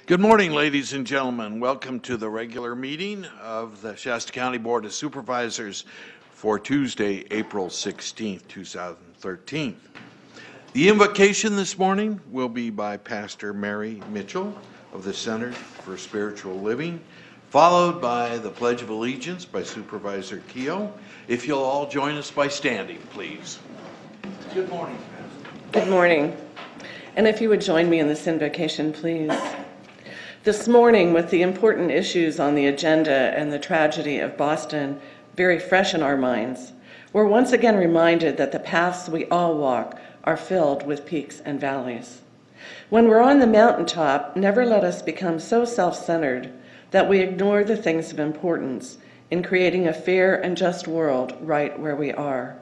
Good morning, ladies and gentlemen. Welcome to the regular meeting of the Shasta County Board of Supervisors for Tuesday, April 16th, 2013. The invocation this morning will be by Pastor Mary Mitchell of the Center for Spiritual Living, followed by the Pledge of Allegiance by Supervisor Keogh. If you'll all join us by standing, please. Good morning, Pastor. Good morning. And if you would join me in this invocation, please. This morning, with the important issues on the agenda and the tragedy of Boston very fresh in our minds, we're once again reminded that the paths we all walk are filled with peaks and valleys. When we're on the mountaintop, never let us become so self-centered that we ignore the things of importance in creating a fair and just world right where we are.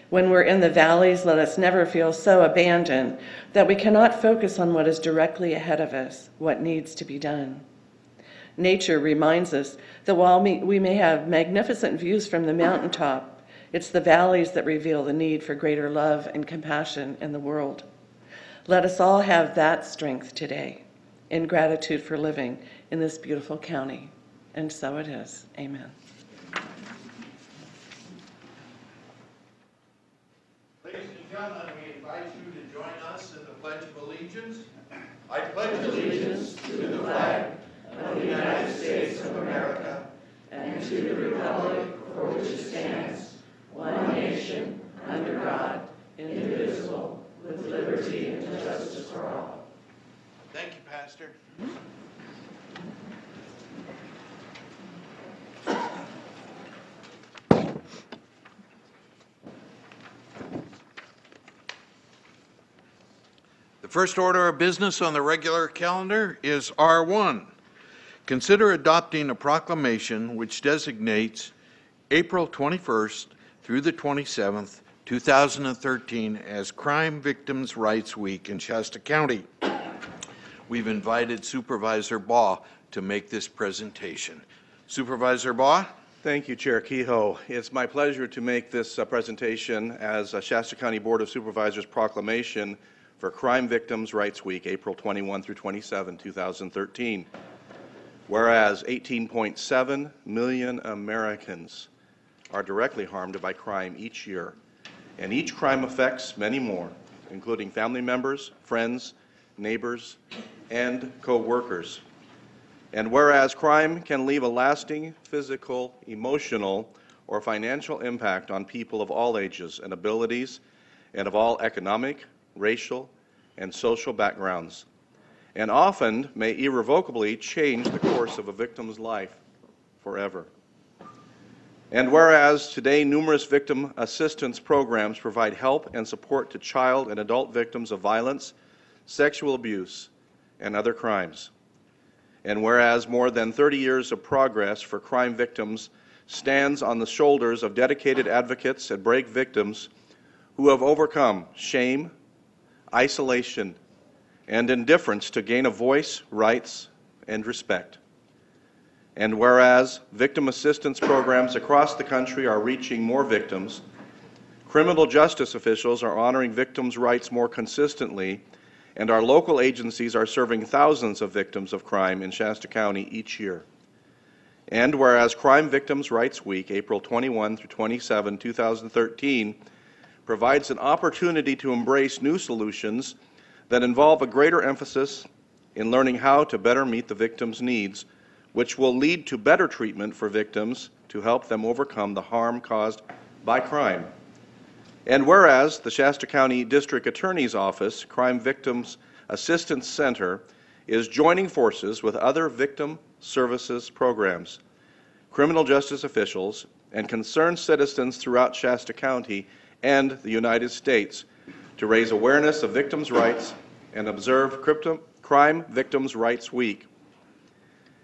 When we're in the valleys, let us never feel so abandoned that we cannot focus on what is directly ahead of us, what needs to be done. Nature reminds us that while we may have magnificent views from the mountaintop, it's the valleys that reveal the need for greater love and compassion in the world. Let us all have that strength today in gratitude for living in this beautiful county. And so it is. Amen. Ladies and gentlemen, we invite you to join us in the Pledge of Allegiance. I pledge allegiance to the flag of the United States of America and to the republic for which it stands, one nation, under God, indivisible, with liberty and justice for all. Thank you, Pastor. The first order of business on the regular calendar is R1. Consider adopting a proclamation which designates April 21st through the 27th, 2013 as Crime Victims' Rights Week in Shasta County. We've invited Supervisor Baugh to make this presentation. Supervisor Baugh? Thank you, Chair Kehoe. It's my pleasure to make this presentation as a Shasta County Board of Supervisors proclamation for Crime Victims' Rights Week, April 21 through 27, 2013. Whereas 18.7 million Americans are directly harmed by crime each year, and each crime affects many more, including family members, friends, neighbors, and co-workers. And whereas crime can leave a lasting physical, emotional, or financial impact on people of all ages and abilities and of all economic, racial, and social backgrounds, and often may irrevocably change the course of a victim's life forever. And whereas today numerous victim assistance programs provide help and support to child and adult victims of violence, sexual abuse, and other crimes. And whereas more than 30 years of progress for crime victims stands on the shoulders of dedicated advocates and brave victims who have overcome shame, isolation, and indifference to gain a voice, rights, and respect. And whereas victim assistance programs across the country are reaching more victims, criminal justice officials are honoring victims' rights more consistently, and our local agencies are serving thousands of victims of crime in Shasta County each year. And whereas Crime Victims' Rights Week, April 21 through 27, 2013, provides an opportunity to embrace new solutions that involve a greater emphasis in learning how to better meet the victim's needs, which will lead to better treatment for victims to help them overcome the harm caused by crime. And whereas the Shasta County District Attorney's Office Crime Victims Assistance Center is joining forces with other victim services programs, criminal justice officials, and concerned citizens throughout Shasta County and the United States to raise awareness of victims' rights and observe Crime Victims' Rights Week.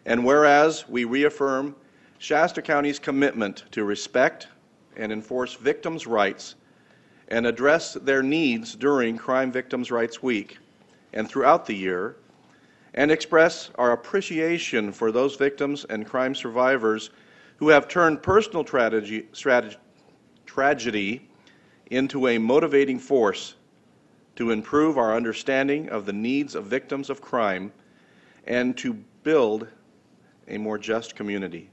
And whereas we reaffirm Shasta County's commitment to respect and enforce victims' rights and address their needs during Crime Victims' Rights Week and throughout the year, and express our appreciation for those victims and crime survivors who have turned personal tragedy into a motivating force to improve our understanding of the needs of victims of crime and to build a more just community.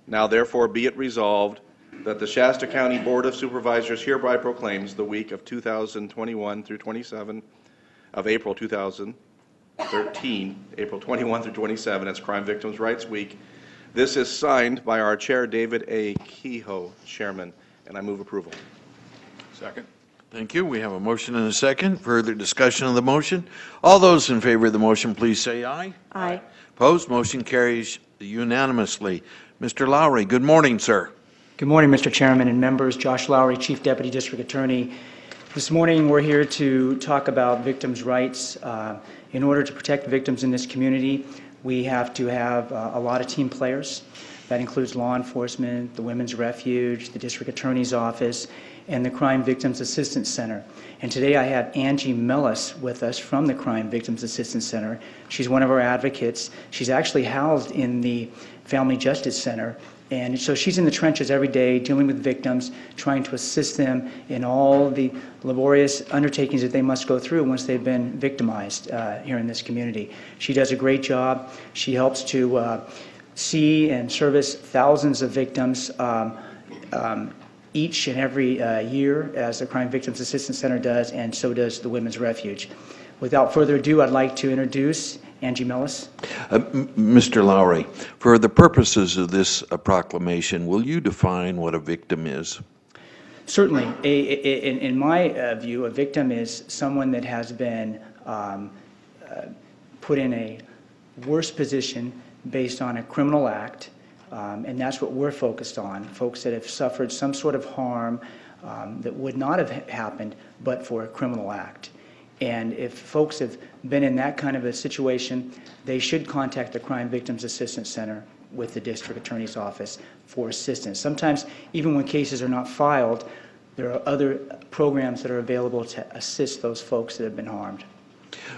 Now therefore be it resolved that the Shasta County Board of Supervisors hereby proclaims the week of 2021 through 27 of April 2013, April 21 through 27 as Crime Victims' Rights Week. This is signed by our Chair, David A. Kehoe, Chairman, and I move approval. Second. Thank you. We have a motion and a second. Further discussion of the motion? All those in favor of the motion, please say aye. Aye. Opposed? Motion carries unanimously. Mr. Lowry, good morning, sir. Good morning, Mr. Chairman and members. Josh Lowry, Chief Deputy District Attorney. This morning we're here to talk about victims' rights. In order to protect victims in this community, we have to have a lot of team players. That includes law enforcement, the Women's Refuge, the District Attorney's Office, and the Crime Victims Assistance Center. And today I have Angie Mellis with us from the Crime Victims Assistance Center. She's one of our advocates. She's actually housed in the Family Justice Center. And so she's in the trenches every day dealing with victims, trying to assist them in all the laborious undertakings that they must go through once they've been victimized here in this community. She does a great job. She helps to see and service thousands of victims each and every year, as the Crime Victims Assistance Center does, and so does the Women's Refuge. Without further ado, I'd like to introduce Angie Mellis. Mr. Lowry, for the purposes of this proclamation, will you define what a victim is? Certainly. In my view, a victim is someone that has been put in a worse position based on a criminal act, and that's what we're focused on, folks that have suffered some sort of harm that would not have happened but for a criminal act. And if folks have been in that kind of a situation, they should contact the Crime Victims Assistance Center with the District Attorney's Office for assistance. Sometimes, even when cases are not filed, there are other programs that are available to assist those folks that have been harmed.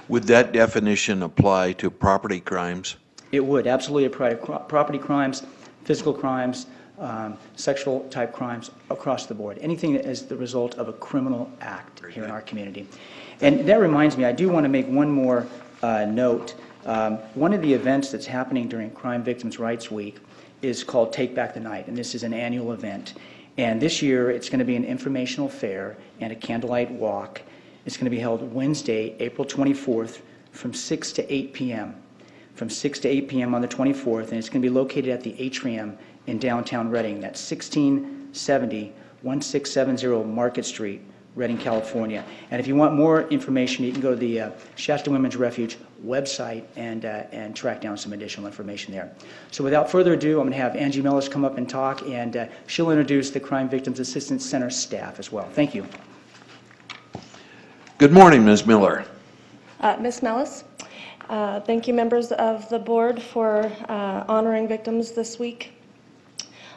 Would that definition apply to property crimes? It would absolutely apply to property crimes, physical crimes, sexual type crimes across the board. Anything that is the result of a criminal act here in our community. And that reminds me, I do want to make one more note. One of the events that's happening during Crime Victims' Rights Week is called Take Back the Night, and this is an annual event. And this year it's going to be an informational fair and a candlelight walk. It's going to be held Wednesday, April 24th from 6 to 8 p.m. From 6 to 8 p.m. on the 24th, and it's going to be located at the Atrium in downtown Reading. That's 1670 Market Street, Reading, California. And if you want more information, you can go to the Shasta Women's Refuge website and track down some additional information there. So without further ado, I'm going to have Angie Mellis come up and talk, and she'll introduce the Crime Victims Assistance Center staff as well. Thank you. Good morning, Ms. Miller. Ms. Mellis, thank you, members of the board, for honoring victims this week.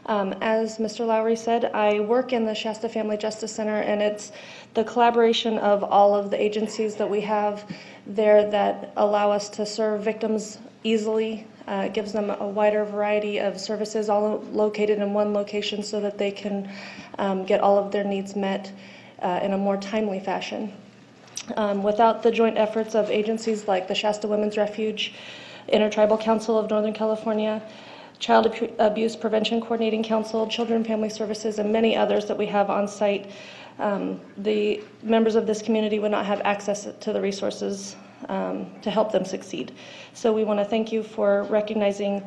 As Mr. Lowry said, I work in the Shasta Family Justice Center, and it's the collaboration of all of the agencies that we have there that allow us to serve victims easily. It gives them a wider variety of services, all located in one location, so that they can get all of their needs met in a more timely fashion. Without the joint efforts of agencies like the Shasta Women's Refuge, Intertribal Council of Northern California, Child Abuse Prevention Coordinating Council, Children and Family Services, and many others that we have on site, the members of this community would not have access to the resources to help them succeed. So we want to thank you for recognizing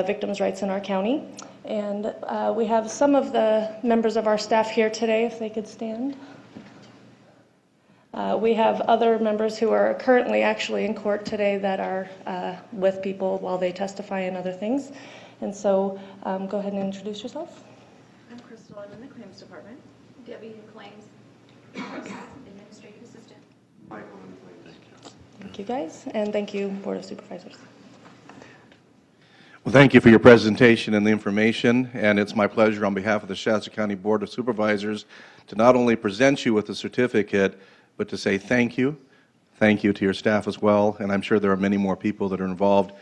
victims' rights in our county. And we have some of the members of our staff here today, if they could stand. We have other members who are currently actually in court today that are with people while they testify and other things. And so go ahead and introduce yourself. I'm Crystal. I'm in the Claims Department. Debbie in Claims. Administrative Assistant. Michael in the Claims. Thank you, guys. And thank you, Board of Supervisors. Well, thank you for your presentation and the information. And it's my pleasure on behalf of the Shasta County Board of Supervisors to not only present you with the certificate, but to say thank you. Thank you to your staff as well, and I'm sure there are many more people that are involved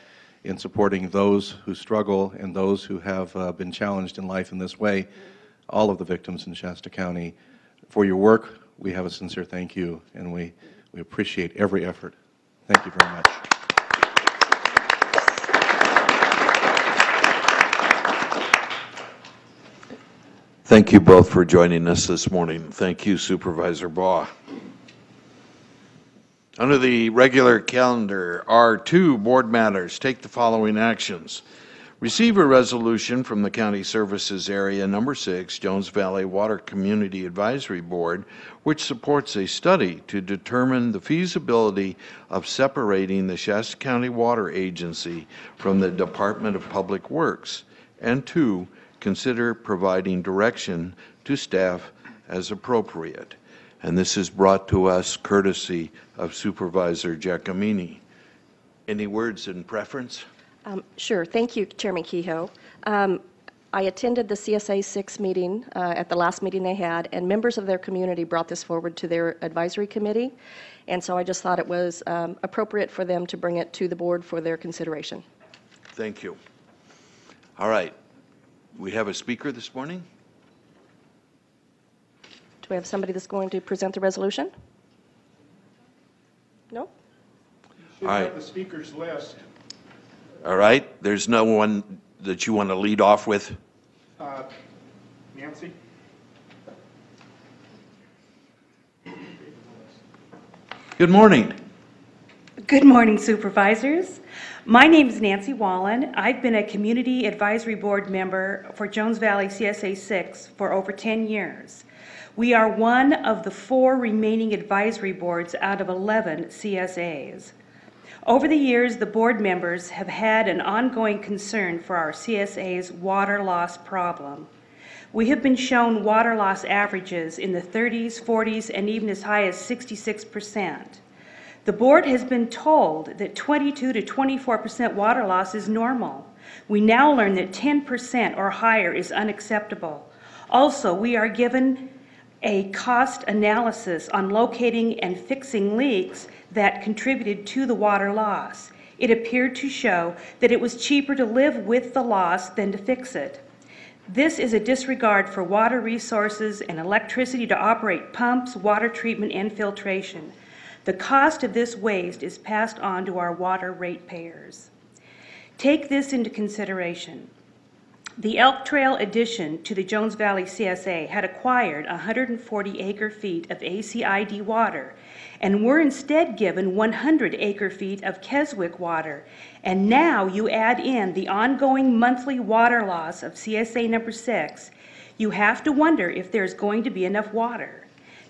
in supporting those who struggle and those who have been challenged in life in this way, all of the victims in Shasta County. For your work, we have a sincere thank you, and we appreciate every effort. Thank you very much. Thank you both for joining us this morning. Thank you, Supervisor Baugh. Under the regular calendar are 2 board matters. Take the following actions. Receive a resolution from the County Services Area Number 6, Jones Valley Water Community Advisory Board, which supports a study to determine the feasibility of separating the Shasta County Water Agency from the Department of Public Works. And 2, consider providing direction to staff as appropriate. And this is brought to us courtesy of Supervisor Giacomini. Any words in preference? Sure. Thank you, Chairman Kehoe. I attended the CSA 6 meeting at the last meeting they had, and members of their community brought this forward to their advisory committee, and so I just thought it was appropriate for them to bring it to the board for their consideration. Thank you. All right. We have a speaker this morning? Do we have somebody that's going to present the resolution? No? Should All right. have the speakers list. All right. There's no one that you want to lead off with? Nancy? Good morning. Good morning, Supervisors. My name is Nancy Wallen. I've been a Community Advisory Board member for Jones Valley CSA 6 for over 10 years. We are one of the 4 remaining advisory boards out of 11 CSAs. Over the years, the board members have had an ongoing concern for our CSA's water loss problem. We have been shown water loss averages in the 30s, 40s, and even as high as 66%. The board has been told that 22 to 24% water loss is normal. We now learn that 10% or higher is unacceptable. Also, we are given a cost analysis on locating and fixing leaks that contributed to the water loss. It appeared to show that it was cheaper to live with the loss than to fix it. This is a disregard for water resources and electricity to operate pumps, water treatment, and filtration. The cost of this waste is passed on to our water ratepayers. Take this into consideration. The Elk Trail addition to the Jones Valley CSA had acquired 140 acre-feet of ACID water and were instead given 100 acre-feet of Keswick water. And now you add in the ongoing monthly water loss of CSA number 6. You have to wonder if there's going to be enough water.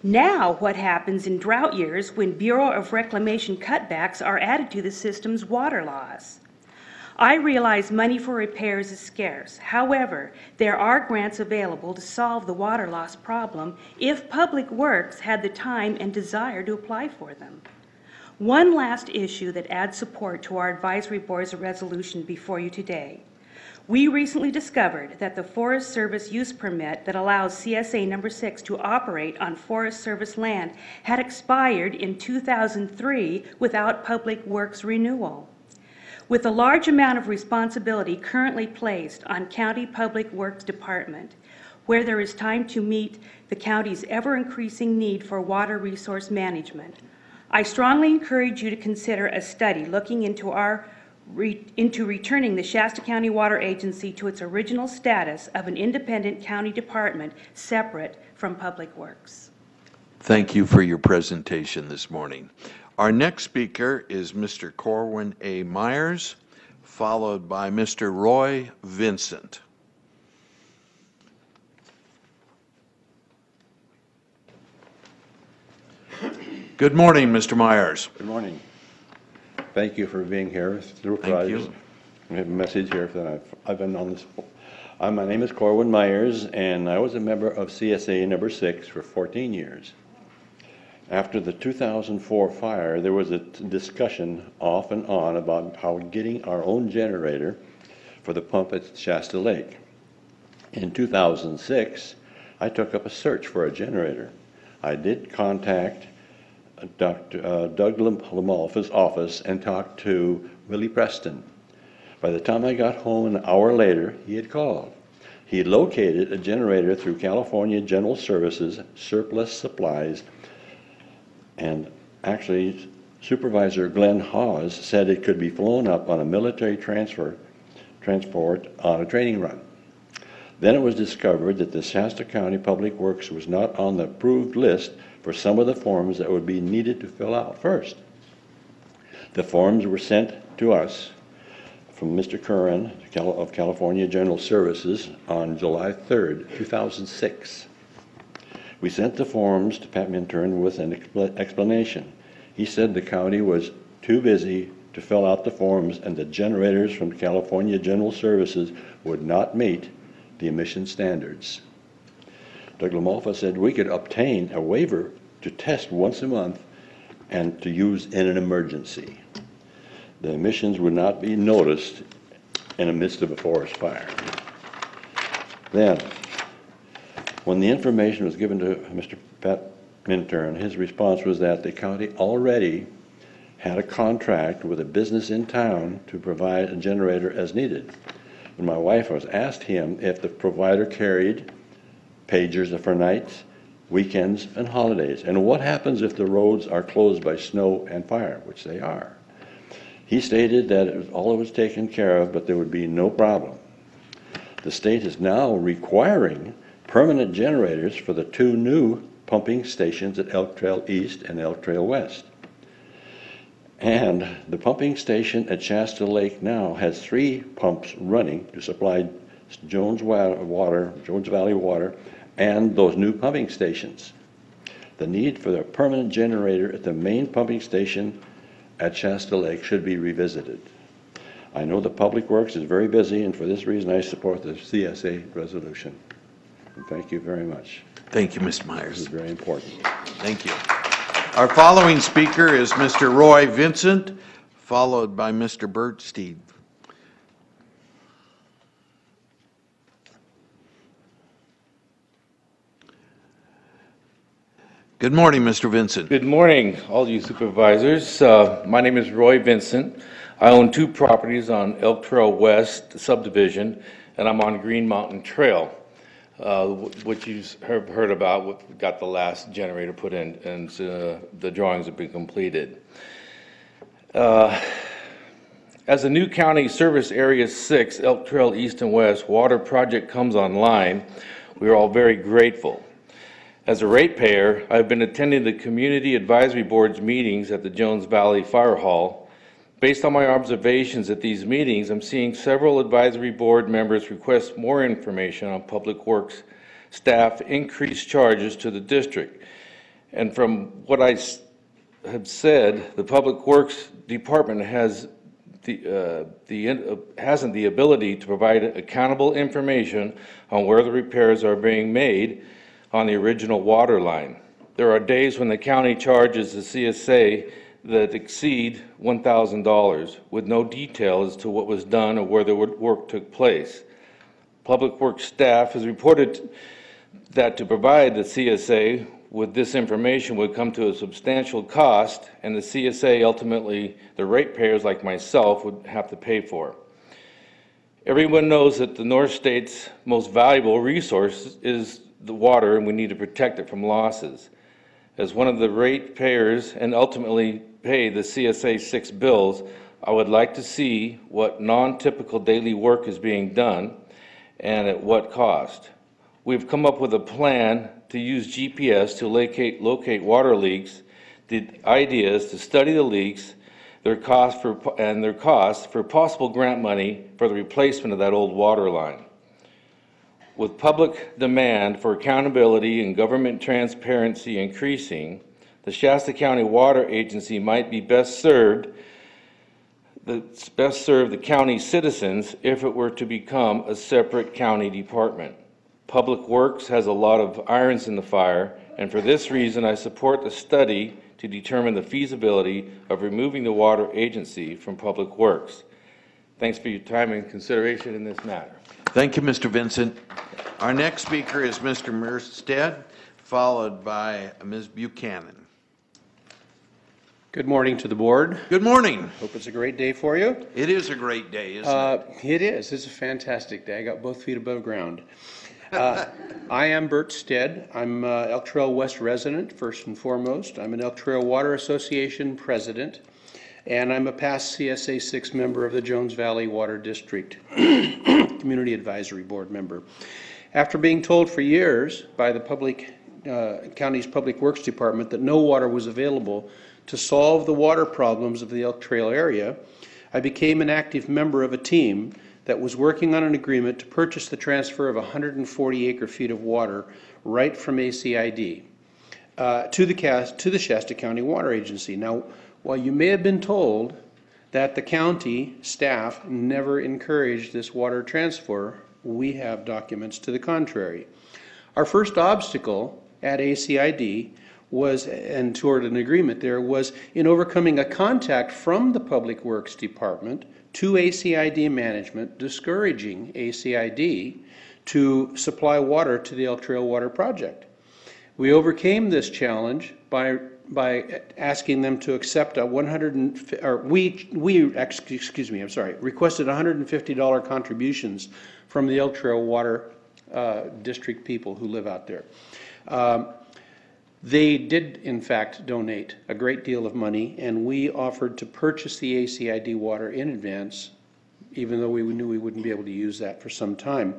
Now what happens in drought years when Bureau of Reclamation cutbacks are added to the system's water loss? I realize money for repairs is scarce. However, there are grants available to solve the water loss problem if Public Works had the time and desire to apply for them. One last issue that adds support to our advisory board's resolution before you today. We recently discovered that the Forest Service use permit that allows CSA number 6 to operate on Forest Service land had expired in 2003 without Public Works renewal. With a large amount of responsibility currently placed on County Public Works Department, where there is time to meet the county's ever-increasing need for water resource management, I strongly encourage you to consider a study looking into returning the Shasta County Water Agency to its original status of an independent county department separate from Public Works. Thank you for your presentation this morning. Our next speaker is Mr. Corwin A. Myers, followed by Mr. Roy Vincent. Good morning, Mr. Myers. Good morning. Thank you for being here. Thank you. We have a message here that I've been on this. My name is Corwin Myers, and I was a member of CSA number 6 for 14 years. After the 2004 fire, there was a discussion off and on about how getting our own generator for the pump at Shasta Lake. In 2006, I took up a search for a generator. I did contact Dr. Doug Lamolfa's office and talked to Willie Preston. By the time I got home an hour later, he had called. He had located a generator through California General Services Surplus Supplies, and actually Supervisor Glenn Hawes said it could be flown up on a military transport on a training run. Then it was discovered that the Shasta County Public Works was not on the approved list for some of the forms that would be needed to fill out first. The forms were sent to us from Mr. Curran of California General Services on July 3rd, 2006. We sent the forms to Pat Minturn with an explanation. He said the county was too busy to fill out the forms and the generators from California General Services would not meet the emission standards. Doug Lamolfa said we could obtain a waiver to test once a month and to use in an emergency. The emissions would not be noticed in the midst of a forest fire. Then, when the information was given to Mr. Pat Minturn, his response was that the county already had a contract with a business in town to provide a generator as needed. When my wife was asked him if the provider carried pagers for nights, weekends, and holidays, and what happens if the roads are closed by snow and fire, which they are. He stated that all was taken care of, but there would be no problem. The state is now requiring permanent generators for the 2 new pumping stations at Elk Trail East and Elk Trail West. And the pumping station at Shasta Lake now has 3 pumps running to supply Jones Valley water, and those new pumping stations. The need for a permanent generator at the main pumping station at Shasta Lake should be revisited. I know the Public Works is very busy, and for this reason I support the CSA resolution. And thank you very much. Thank you, Mr. Myers. This is very important. Thank you. Our following speaker is Mr. Roy Vincent, followed by Mr. Bert Steed. Good morning, Mr. Vincent. Good morning, all you supervisors. My name is Roy Vincent. I own 2 properties on Elk Trail West subdivision, and I'm on Green Mountain Trail, which you have heard about. We got the last generator put in, and the drawings have been completed. As the new county service area 6, Elk Trail East and West water project comes online, we are all very grateful. As a ratepayer, I've been attending the Community Advisory Board's meetings at the Jones Valley Fire Hall. Based on my observations at these meetings, I'm seeing several advisory board members request more information on Public Works staff increased charges to the district. And from what I have said, the Public Works Department hasn't the ability to provide accountable information on where the repairs are being made on the original water line. There are days when the county charges the CSA that exceed $1,000 with no detail as to what was done or where the work took place. Public Works staff has reported that to provide the CSA with this information would come to a substantial cost, and the CSA ultimately, the ratepayers like myself, would have to pay for. Everyone knows that the North State's most valuable resource is the water, and we need to protect it from losses. As one of the ratepayers and ultimately pay the CSA 6 bills, I would like to see what non-typical daily work is being done and at what cost. We've come up with a plan to use GPS to locate water leaks. The idea is to study the leaks, their costs for possible grant money for the replacement of that old water line. With public demand for accountability and government transparency increasing, the Shasta County Water Agency might be best serve the county citizens if it were to become a separate county department. Public Works has a lot of irons in the fire, and for this reason I support the study to determine the feasibility of removing the water agency from Public Works. Thanks for your time and consideration in this matter. Thank you, Mr. Vincent. Our next speaker is Mr. Merstead, followed by Ms. Buchanan. Good morning to the board. Good morning. Hope it's a great day for you. It is a great day, isn't it? It is. It's a fantastic day. I got both feet above ground. I am Bert Stead. I'm Elk Trail West resident, first and foremost. I'm an Elk Trail Water Association president, and I'm a past CSA 6 member of the Jones Valley Water District Community Advisory Board member. After being told for years by the county's Public Works Department that no water was available to solve the water problems of the Elk Trail area, I became an active member of a team that was working on an agreement to purchase the transfer of 140 acre-feet of water right from ACID to the Shasta County Water Agency. Now, while you may have been told that the county staff never encouraged this water transfer, we have documents to the contrary. Our first obstacle at ACID was, and toward an agreement there, was in overcoming a contact from the Public Works Department to ACID management, discouraging ACID to supply water to the Elk Trail Water Project. We overcame this challenge by asking them to accept a requested $150 contributions from the Elk Trail Water District people who live out there. They did, in fact, donate a great deal of money, and we offered to purchase the ACID water in advance, even though we knew we wouldn't be able to use that for some time.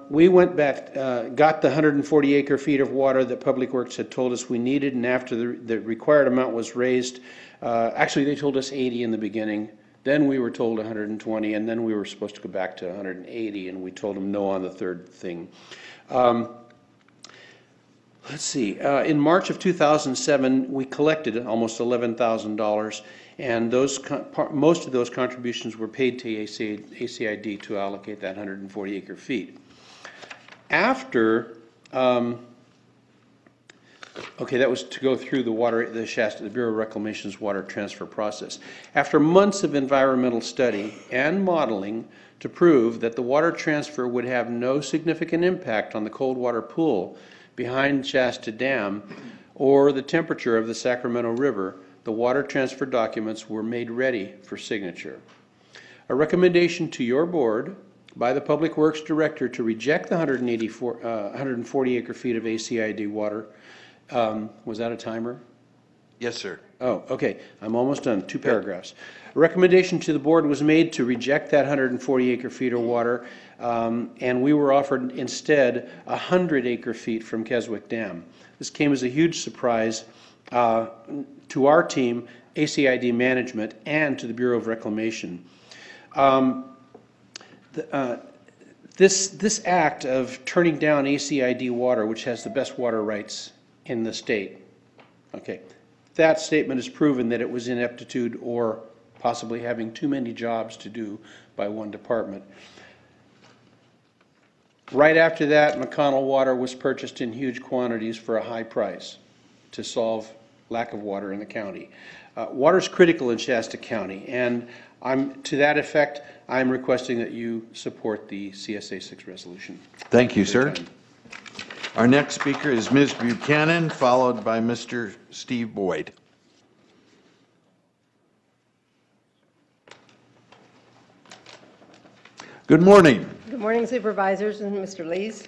We went back, got the 140 acre-feet of water that Public Works had told us we needed, and after the required amount was raised, actually they told us 80 in the beginning, then we were told 120, and then we were supposed to go back to 180, and we told them no on the third thing. Let's see, in March of 2007, we collected almost $11,000, and most of those contributions were paid to ACID to allocate that 140 acre-feet. After, okay, that was to go through the Shasta, the Bureau of Reclamation's water transfer process. After months of environmental study and modeling to prove that the water transfer would have no significant impact on the cold water pool behind Shasta Dam or the temperature of the Sacramento River, the water transfer documents were made ready for signature. A recommendation to your board by the Public Works Director to reject the 140 acre-feet of ACID water. Was that a timer? Yes, sir. Oh, okay. I'm almost done. 2 paragraphs. A recommendation to the board was made to reject that 140 acre-feet of water, and we were offered instead 100 acre-feet from Keswick Dam. This came as a huge surprise to our team, ACID management, and to the Bureau of Reclamation. This act of turning down ACID water, which has the best water rights in the state, okay, that statement has proven that it was ineptitude or possibly having too many jobs to do by one department. Right after that, McConnell water was purchased in huge quantities for a high price to solve lack of water in the county. Water is critical in Shasta County, and to that effect, I'm requesting that you support the CSA 6 resolution. Thank you, sir. Our next speaker is Ms. Buchanan, followed by Mr. Steve Boyd. Good morning. Good morning, Supervisors and Mr. Lees.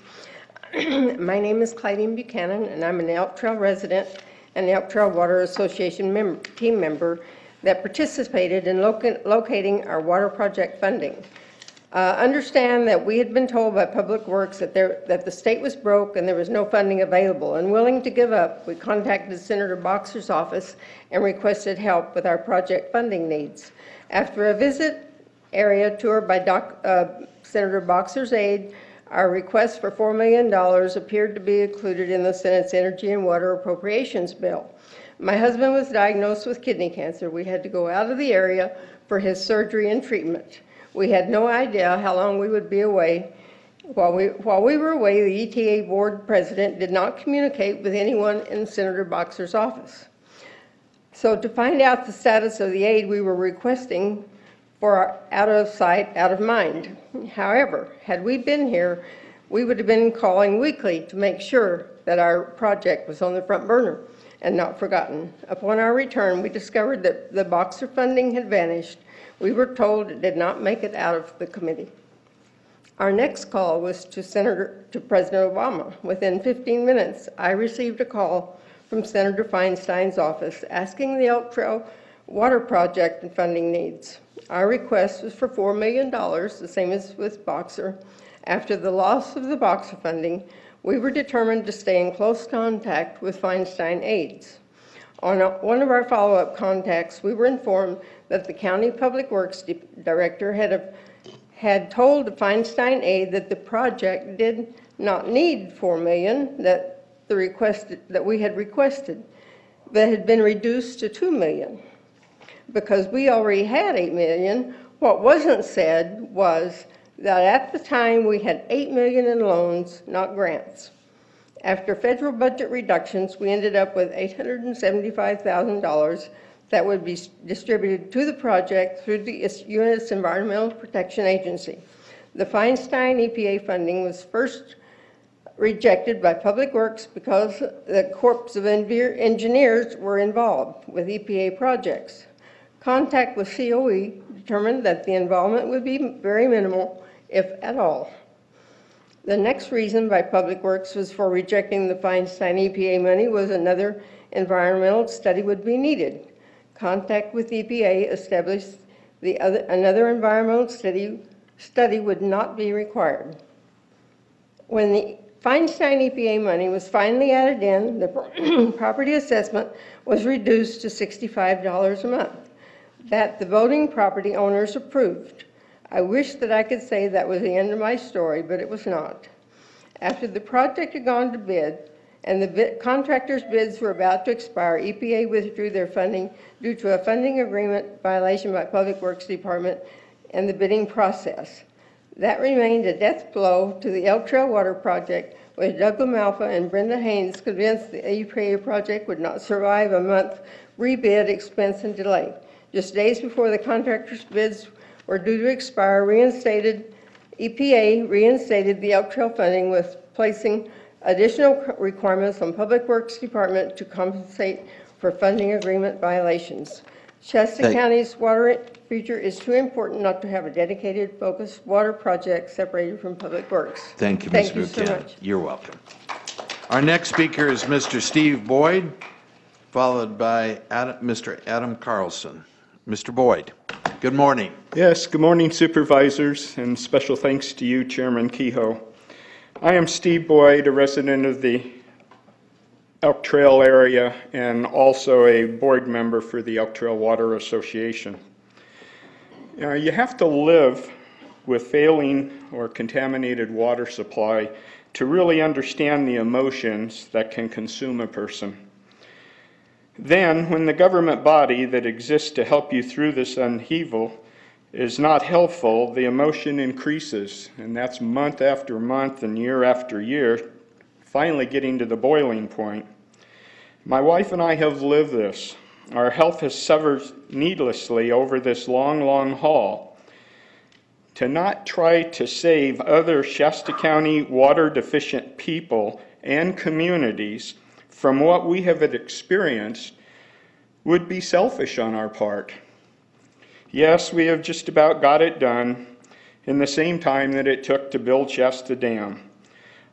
My name is Clyde Buchanan, and I'm an Elk Trail resident and the Elk Trail Water Association team member that participated in locating our water project funding. Understand that we had been told by Public Works that the state was broke and there was no funding available. And willing to give up, we contacted Senator Boxer's office and requested help with our project funding needs. After a visit area tour by Senator Boxer's aide, our request for $4 million appeared to be included in the Senate's Energy and Water Appropriations Bill. My husband was diagnosed with kidney cancer. We had to go out of the area for his surgery and treatment. We had no idea how long we would be away. While we were away, the ETA board president did not communicate with anyone in Senator Boxer's office. So to find out the status of the aid we were requesting for out of sight, out of mind. However, had we been here, we would have been calling weekly to make sure that our project was on the front burner and not forgotten. Upon our return, we discovered that the Boxer funding had vanished. We were told it did not make it out of the committee. Our next call was to President Obama. Within 15 minutes, I received a call from Senator Feinstein's office asking the Elk Trail Water Project and funding needs. Our request was for $4 million, the same as with Boxer, After the loss of the boxer funding, we were determined to stay in close contact with Feinstein Aids. On one of our follow-up contacts, we were informed that the County Public Works Director had told Feinstein Aid that the project did not need $4 million that we had requested, but had been reduced to $2 million. Because we already had $8 million, what wasn't said was that at the time we had $8 million in loans, not grants. After federal budget reductions, we ended up with $875,000 that would be distributed to the project through the U.S. Environmental Protection Agency. The Feinstein EPA funding was first rejected by Public Works because the Corps of Engineers were involved with EPA projects. Contact with COE determined that the involvement would be very minimal, if at all. The next reason by Public Works was for rejecting the Feinstein EPA money was another environmental study would be needed. Contact with EPA established another environmental study would not be required. When the Feinstein EPA money was finally added in, the property assessment was reduced to $65 a month. That the voting property owners approved. I wish that I could say that was the end of my story, but it was not. After the project had gone to bid and the contractor's bids were about to expire, EPA withdrew their funding due to a funding agreement violation by Public Works Department and the bidding process. That remained a death blow to the Elk Trail Water Project, with Doug LaMalfa and Brenda Haynes convinced the EPA project would not survive a month rebid, expense, and delay. Just days before the contractor's bids were due to expire, EPA reinstated the Elk Trail funding with placing additional requirements on Public Works Department to compensate for funding agreement violations. Shasta County's water future is too important not to have a dedicated, focused water project separated from Public Works. Thank you, Ms. Buchanan. So much. You're welcome. Our next speaker is Mr. Steve Boyd, followed by Mr. Adam Carlson. Mr. Boyd, good morning. Yes, good morning, Supervisors, and special thanks to you, Chairman Kehoe. I am Steve Boyd, a resident of the Elk Trail area and also a board member for the Elk Trail Water Association. You have to live with failing or contaminated water supply to really understand the emotions that can consume a person. Then, when the government body that exists to help you through this upheaval is not helpful, the emotion increases, and that's month after month and year after year, finally getting to the boiling point. My wife and I have lived this. Our health has suffered needlessly over this long, long haul. To not try to save other Shasta County water deficient people and communities from what we have experienced would be selfish on our part. Yes, we have just about got it done in the same time that it took to build Shasta Dam.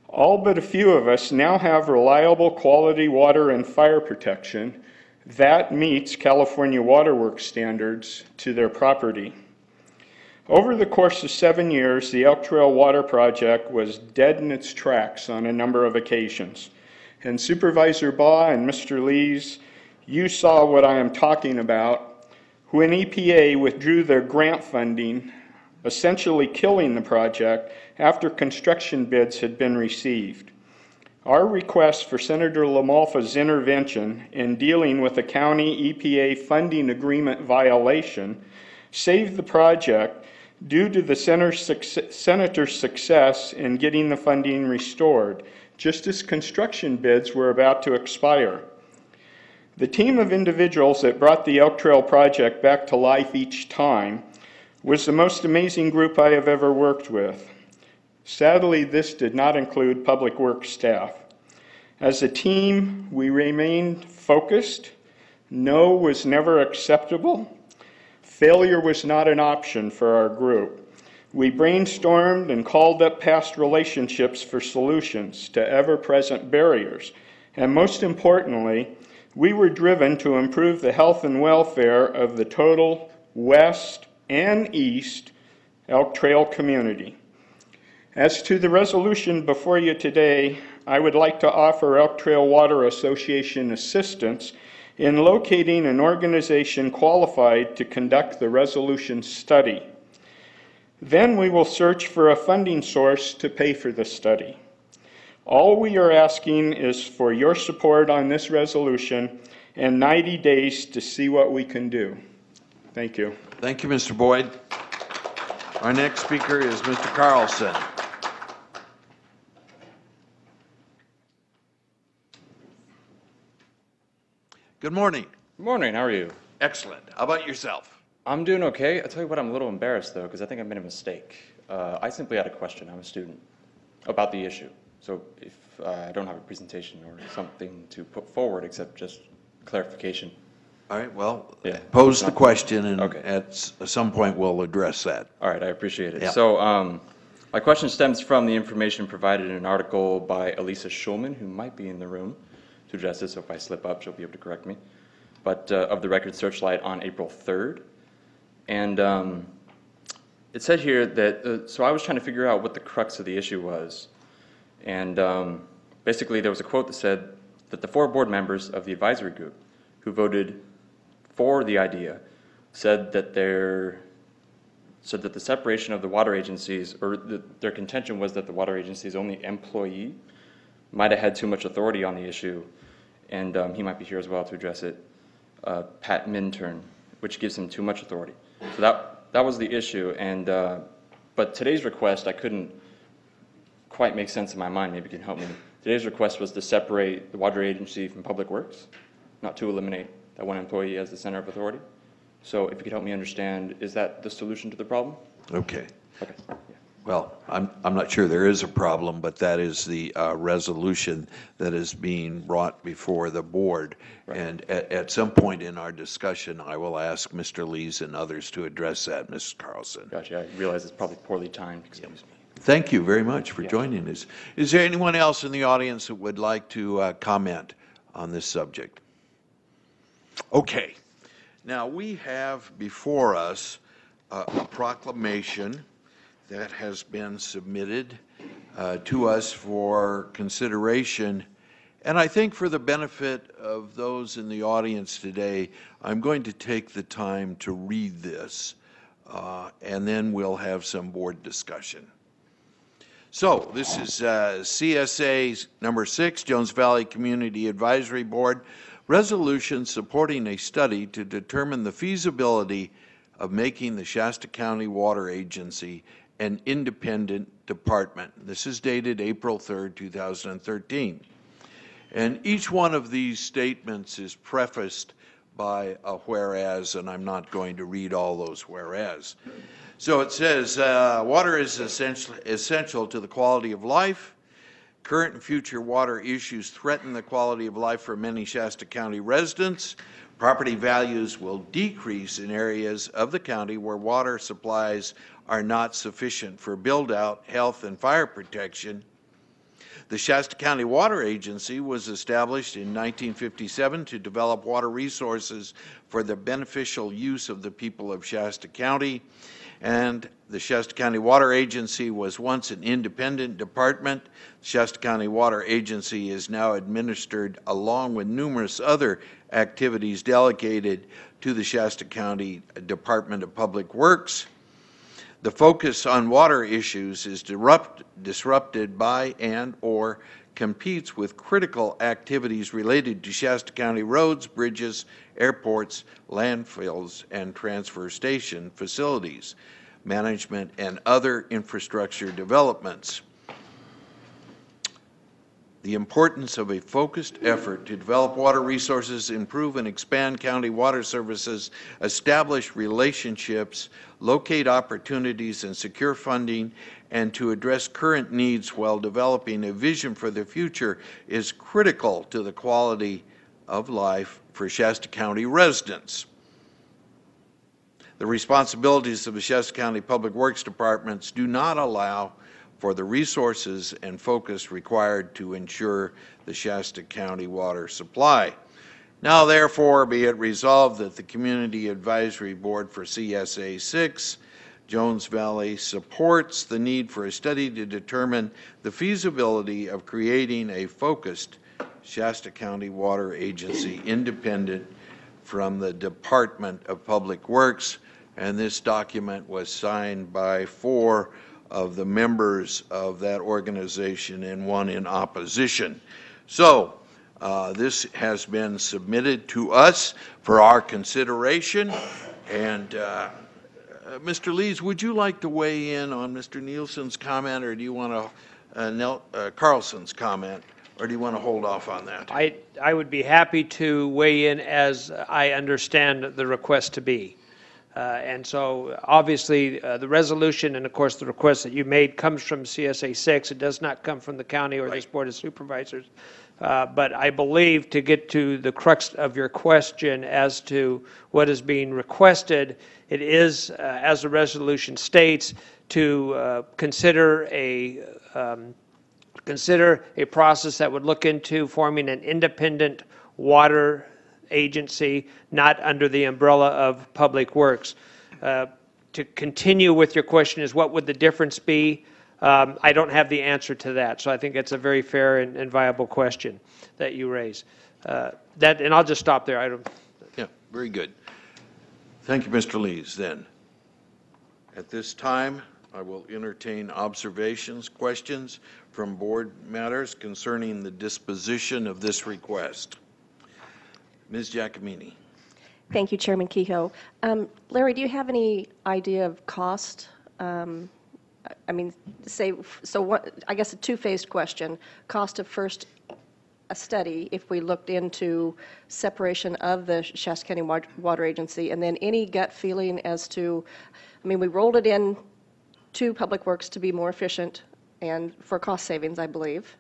All but a few of us now have reliable quality water and fire protection that meets California Water Works standards to their property. Over the course of 7 years, the Elk Trail Water Project was dead in its tracks on a number of occasions. And Supervisor Baugh and Mr. Lees, you saw what I am talking about when EPA withdrew their grant funding, essentially killing the project after construction bids had been received. Our request for Senator LaMalfa's intervention in dealing with a county EPA funding agreement violation saved the project due to the Senator's success in getting the funding restored, just as construction bids were about to expire. The team of individuals that brought the Elk Trail project back to life each time was the most amazing group I have ever worked with. Sadly, this did not include Public Works staff. As a team, we remained focused. No was never acceptable. Failure was not an option for our group. We brainstormed and called up past relationships for solutions to ever-present barriers. And most importantly, we were driven to improve the health and welfare of the total west and east Elk Trail community. As to the resolution before you today, I would like to offer Elk Trail Water Association assistance in locating an organization qualified to conduct the resolution study. Then we will search for a funding source to pay for the study. All we are asking is for your support on this resolution and 90 days to see what we can do. Thank you. Thank you, Mr. Boyd. Our next speaker is Mr. Carlson. Good morning. Good morning. How are you? Excellent. How about yourself? I'm doing okay. I'll tell you what, I'm a little embarrassed, though, because I think I made a mistake. I simply had a question. I'm a student about the issue. So if I don't have a presentation or something to put forward except just clarification. All right. Well, Yeah. pose the question, and Okay. at some point we'll address that. All right. I appreciate it. Yeah. So my question stems from the information provided in an article by Elisa Schulman, who might be in the room to address this. So if I slip up, she'll be able to correct me. But of the Record Searchlight on April 3rd. And it said here that, so I was trying to figure out what the crux of the issue was. And basically there was a quote that said that the 4 board members of the advisory group who voted for the idea said that the separation of the water agencies, or their contention was that the water agency's only employee might have had too much authority on the issue, and he might be here as well to address it, Pat Minturn, which gives him too much authority. So that was the issue, and but today's request, I couldn't quite make sense in my mind. Maybe you can help me. Today's request was to separate the water agency from public works, not to eliminate that one employee as the center of authority. So if you could help me understand, is that the solution to the problem? Okay. Okay. Yeah. Well, I'm not sure there is a problem, but that is the resolution that is being brought before the board. Right. And at some point in our discussion, I will ask Mr. Lees and others to address that, Mrs. Carlson. Gotcha. I realize it's probably poorly timed. Excuse me. Thank you very much for joining us. Is there anyone else in the audience that would like to comment on this subject? Okay. Now, we have before us a proclamation that has been submitted to us for consideration. And I think for the benefit of those in the audience today, I'm going to take the time to read this, and then we'll have some board discussion. So this is CSA number 6, Jones Valley Community Advisory Board, resolution supporting a study to determine the feasibility of making the Shasta County Water Agency an independent department. This is dated April 3rd, 2013. And each one of these statements is prefaced by a whereas, and I'm not going to read all those whereas. So it says, water is essential to the quality of life. Current and future water issues threaten the quality of life for many Shasta County residents. Property values will decrease in areas of the county where water supplies are not sufficient for build-out, health, and fire protection. The Shasta County Water Agency was established in 1957 to develop water resources for the beneficial use of the people of Shasta County. And the Shasta County Water Agency was once an independent department. The Shasta County Water Agency is now administered along with numerous other activities delegated to the Shasta County Department of Public Works. The focus on water issues is disrupted by and/or competes with critical activities related to Shasta County roads, bridges, airports, landfills, and transfer station facilities, management, and other infrastructure developments. The importance of a focused effort to develop water resources, improve and expand county water services, establish relationships, locate opportunities, and secure funding, and to address current needs while developing a vision for the future is critical to the quality of life for Shasta County residents. The responsibilities of the Shasta County Public Works Departments do not allow for the resources and focus required to ensure the Shasta County water supply. Now, therefore, be it resolved that the Community Advisory Board for CSA 6 Jones Valley supports the need for a study to determine the feasibility of creating a focused Shasta County Water Agency independent from the Department of Public Works. And this document was signed by 4 of the members of that organization and 1 in opposition. So this has been submitted to us for our consideration. And Mr. Lees, would you like to weigh in on Mr. Nielsen's comment, or do you want to, Carlson's comment, or do you want to hold off on that? I would be happy to weigh in as I understand the request to be. And so obviously the resolution and of course the request that you made comes from CSA 6. It does not come from the county or this Board of Supervisors. But I believe, to get to the crux of your question as to what is being requested, it is, as the resolution states, to consider a process that would look into forming an independent water agency, not under the umbrella of Public Works. To continue with your question is, what would the difference be? I don't have the answer to that, so I think it's a very fair and viable question that you raise. And I'll just stop there. Yeah, very good. Thank you, Mr. Lees. Then, at this time, I will entertain observations, questions from board matters concerning the disposition of this request. Ms. Giacomini. Thank you, Chairman Kehoe. Larry, do you have any idea of cost? I mean, I guess a two-phased question. Cost of first a study, if we looked into separation of the Shasta County Water Agency, and then any gut feeling as to, I mean, we rolled it in to Public Works to be more efficient and for cost savings, I believe.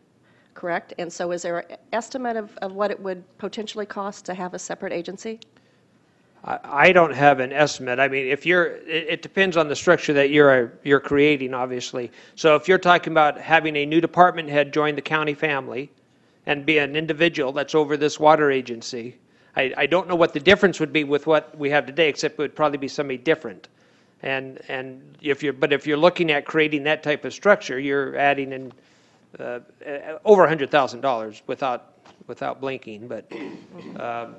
Correct? And so is there an estimate of what it would potentially cost to have a separate agency? I don't have an estimate. I mean, it depends on the structure that you're creating, obviously. So if you're talking about having a new department head join the county family and be an individual that's over this water agency, I don't know what the difference would be with what we have today, except it would probably be somebody different. And if you're looking at creating that type of structure, you're adding in over $100,000 without blinking. But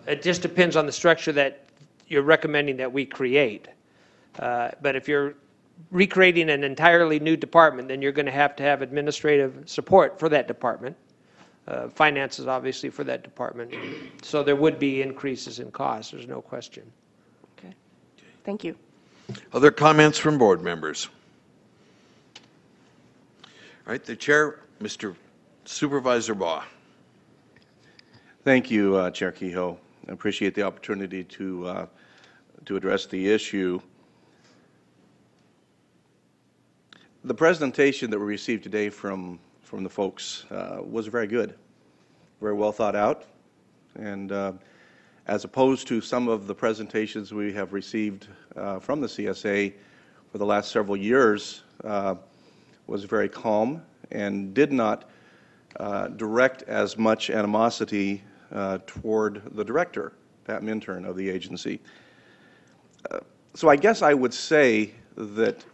it just depends on the structure that you're recommending that we create. But if you're recreating an entirely new department, then you're going to have administrative support for that department, finances obviously for that department. So there would be increases in costs, there's no question. Okay. Thank you. Other comments from board members? All right, the chair, Mr. Supervisor Baugh. Thank you, Chair Kehoe. I appreciate the opportunity to address the issue. The presentation that we received today from the folks was very good, very well thought out, and as opposed to some of the presentations we have received from the CSA for the last several years, was very calm and did not direct as much animosity toward the director, Pat Minturn, of the agency. So I guess I would say that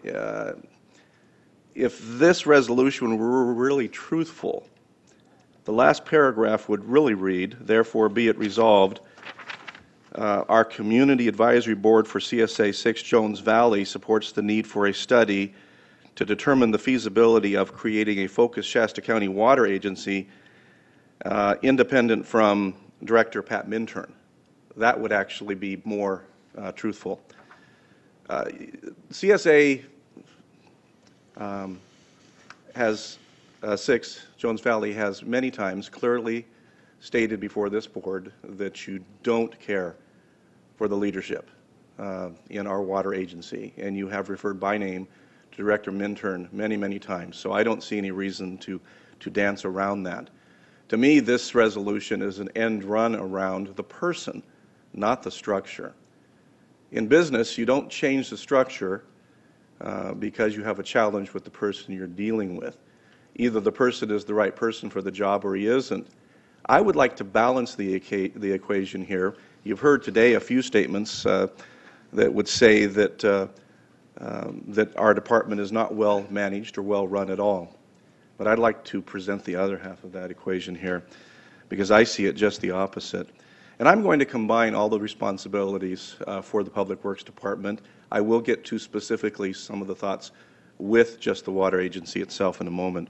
if this resolution were really truthful, the last paragraph would really read, therefore be it resolved, our Community Advisory Board for CSA 6 Jones Valley supports the need for a study to determine the feasibility of creating a focused Shasta County Water Agency independent from Director Pat Minturn. That would actually be more truthful. CSA has 6, Jones Valley has many times clearly stated before this board that you don't care for the leadership in our water agency, and you have referred by name to Director Minturn many, many times. So I don't see any reason to dance around that. To me, this resolution is an end run around the person, not the structure. In business, you don't change the structure because you have a challenge with the person you're dealing with. Either the person is the right person for the job or he isn't. I would like to balance the equation here. You've heard today a few statements that would say that that our department is not well managed or well run at all. But I'd like to present the other half of that equation here, because I see it just the opposite. And I'm going to combine all the responsibilities for the Public Works Department. I will get to specifically some of the thoughts with just the water agency itself in a moment.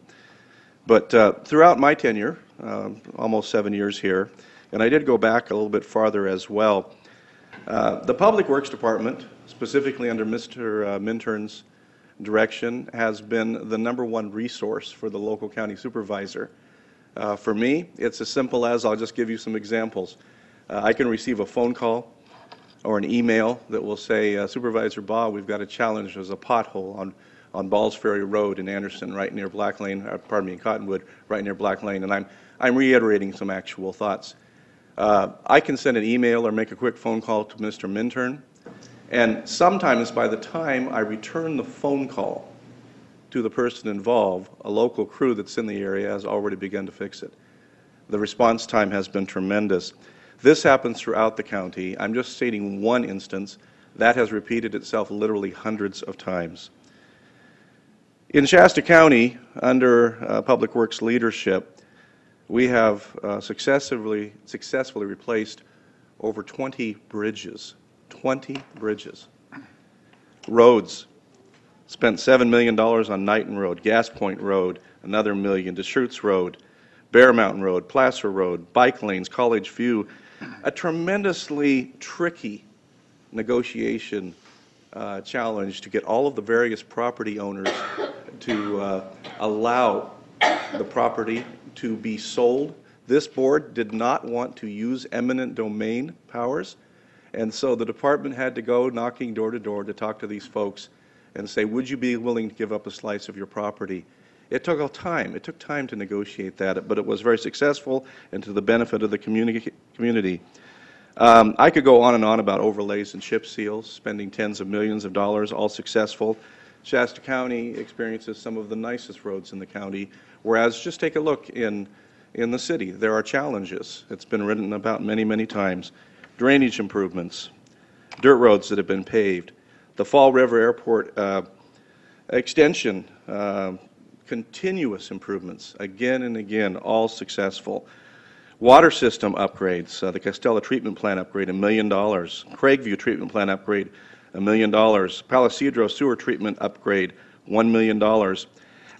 But throughout my tenure, almost 7 years here, and I did go back a little bit farther as well, the Public Works Department, specifically under Mr. Mintern's direction, has been the #1 resource for the local county supervisor. For me, it's as simple as, I'll just give you some examples. I can receive a phone call or an email that will say, Supervisor Baugh, we've got a challenge. There's a pothole on Balls Ferry Road in Anderson, right near Black Lane, in Cottonwood, right near Black Lane, and I'm reiterating some actual thoughts. I can send an email or make a quick phone call to Mr. Mintern, and sometimes by the time I return the phone call to the person involved, a local crew that's in the area has already begun to fix it. The response time has been tremendous. This happens throughout the county. I'm just stating one instance. That has repeated itself literally hundreds of times. In Shasta County, under Public Works leadership, we have successfully replaced over 20 bridges. 20 bridges. Roads. Spent $7 million on Knighton Road, Gas Point Road, another $1 million, Deschutes Road, Bear Mountain Road, Placer Road, bike lanes, College View. A tremendously tricky negotiation challenge to get all of the various property owners to allow the property to be sold. This board did not want to use eminent domain powers, and so the department had to go knocking door to door to talk to these folks and say, would you be willing to give up a slice of your property? It took time. It took time to negotiate that, but it was very successful and to the benefit of the community. I could go on and on about overlays and chip seals, spending tens of millions of dollars, all successful. Shasta County experiences some of the nicest roads in the county, whereas just take a look in the city. There are challenges. It's been written about many, many times. Drainage improvements, dirt roads that have been paved, the Fall River Airport extension, continuous improvements, again and again, all successful. Water system upgrades, the Castella treatment plant upgrade, $1 million. Craigview treatment plant upgrade, $1 million. Palisadro sewer treatment upgrade, $1 million.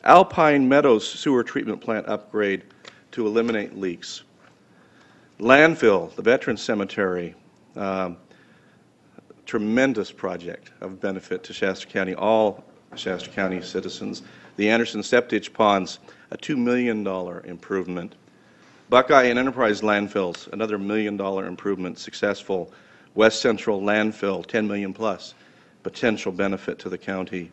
Alpine Meadows sewer treatment plant upgrade to eliminate leaks. Landfill, the Veterans Cemetery, tremendous project of benefit to Shasta County, all Shasta County citizens. The Anderson Septage Ponds, a $2 million improvement. Buckeye and Enterprise landfills, another $1 million improvement, successful. West Central landfill, $10 million plus, potential benefit to the county.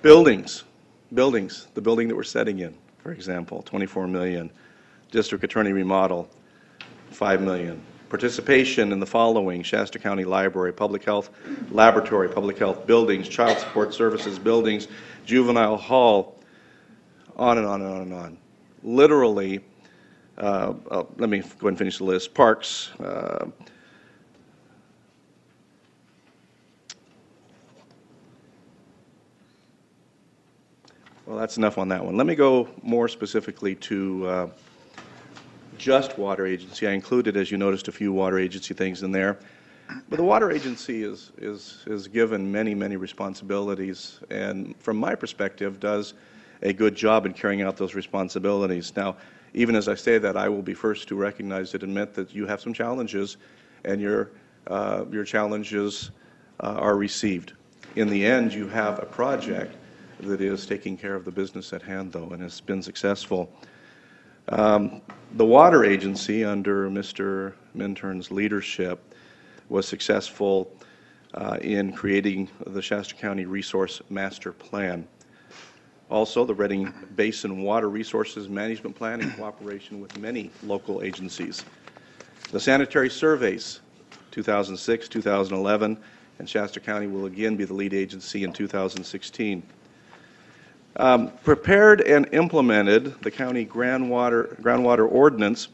Buildings, the building that we're setting in, for example, $24 million. District Attorney remodel, $5 million. Participation in the following: Shasta County Library, Public Health Laboratory, Public Health Buildings, Child Support Services Buildings, Juvenile Hall, on and on and on and on. Literally, let me go ahead and finish the list. Parks, well, that's enough on that one. Let me go more specifically to just water agency. I included, as you noticed, a few water agency things in there. But the water agency is given many, many responsibilities, and from my perspective, does a good job in carrying out those responsibilities. Now, even as I say that, I will be first to recognize and admit that you have some challenges, and your challenges are received. In the end, you have a project that is taking care of the business at hand, though, and has been successful. The water agency, under Mr. Mintern's leadership, was successful in creating the Shasta County Resource Master Plan. Also, the Redding Basin Water Resources Management Plan in cooperation with many local agencies. The sanitary surveys, 2006, 2011, and Shasta County will again be the lead agency in 2016. Prepared and implemented the county groundwater ordinance,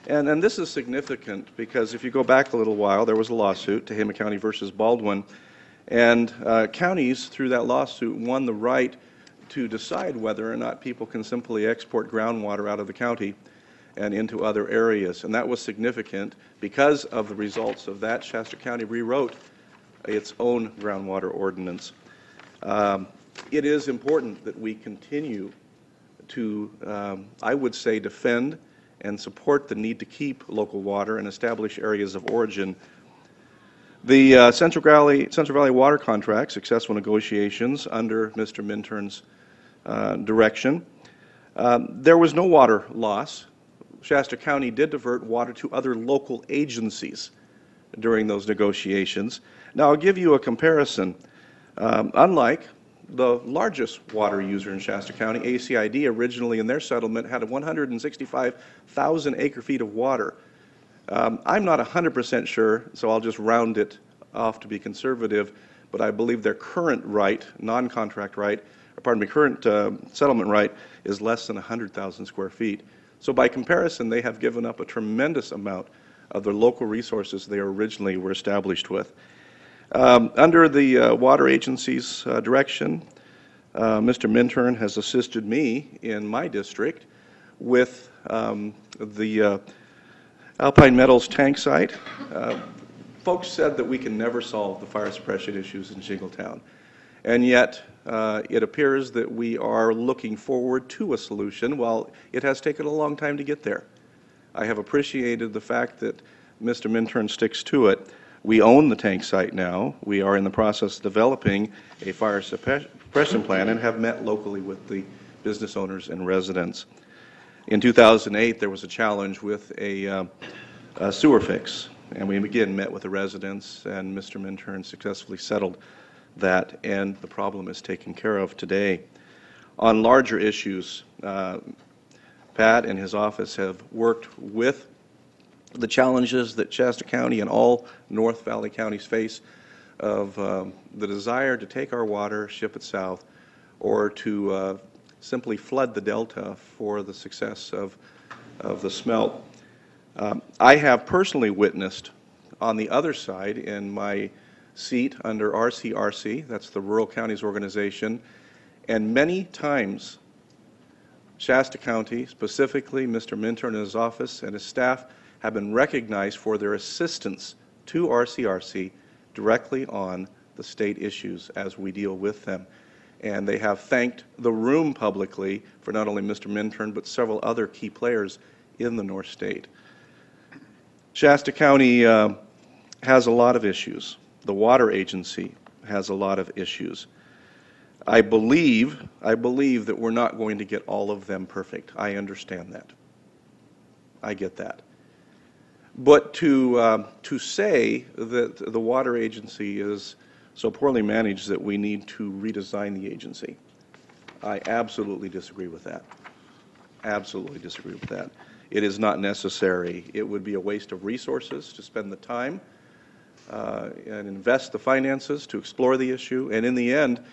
and this is significant because if you go back a little while, there was a lawsuit, Tehama County versus Baldwin, And counties, through that lawsuit, won the right to decide whether or not people can simply export groundwater out of the county and into other areas. And that was significant. Because of the results of that, Shasta County rewrote its own groundwater ordinance. It is important that we continue to, I would say, defend and support the need to keep local water and establish areas of origin. The Central Valley water contract, successful negotiations under Mr. Minturn's direction. There was no water loss. Shasta County did divert water to other local agencies during those negotiations. Now, I'll give you a comparison. Unlike the largest water user in Shasta County, ACID, originally in their settlement had 165,000 acre-feet of water. I'm not 100% sure, so I'll just round it off to be conservative, but I believe their current right, non-contract right, current settlement right is less than 100,000 square feet. So by comparison, they have given up a tremendous amount of the local resources they originally were established with. Under the water agency's direction, Mr. Minturn has assisted me in my district with the Alpine Metals tank site. Folks said that we can never solve the fire suppression issues in Shingletown, and yet it appears that we are looking forward to a solution while it has taken a long time to get there. I have appreciated the fact that Mr. Minturn sticks to it. We own the tank site now. We are in the process of developing a fire suppression plan and have met locally with the business owners and residents. In 2008, there was a challenge with a sewer fix, and we again met with the residents, and Mr. Minturn successfully settled that, and the problem is taken care of today. On larger issues, Pat and his office have worked with the challenges that Shasta County and all North Valley counties face of the desire to take our water, ship it south, or to simply flood the delta for the success of the smelt. I have personally witnessed on the other side in my seat under RCRC, that's the Rural Counties Organization, and many times Shasta County, specifically Mr. Minturn and his office and his staff, have been recognized for their assistance to RCRC directly on the state issues as we deal with them. And they have thanked the room publicly for not only Mr. Minturn, but several other key players in the North State. Shasta County has a lot of issues. The water agency has a lot of issues. I believe that we're not going to get all of them perfect. I understand that. I get that. But to say that the water agency is so poorly managed that we need to redesign the agency, I absolutely disagree with that. Absolutely disagree with that. It is not necessary. It would be a waste of resources to spend the time and invest the finances to explore the issue. And in the end,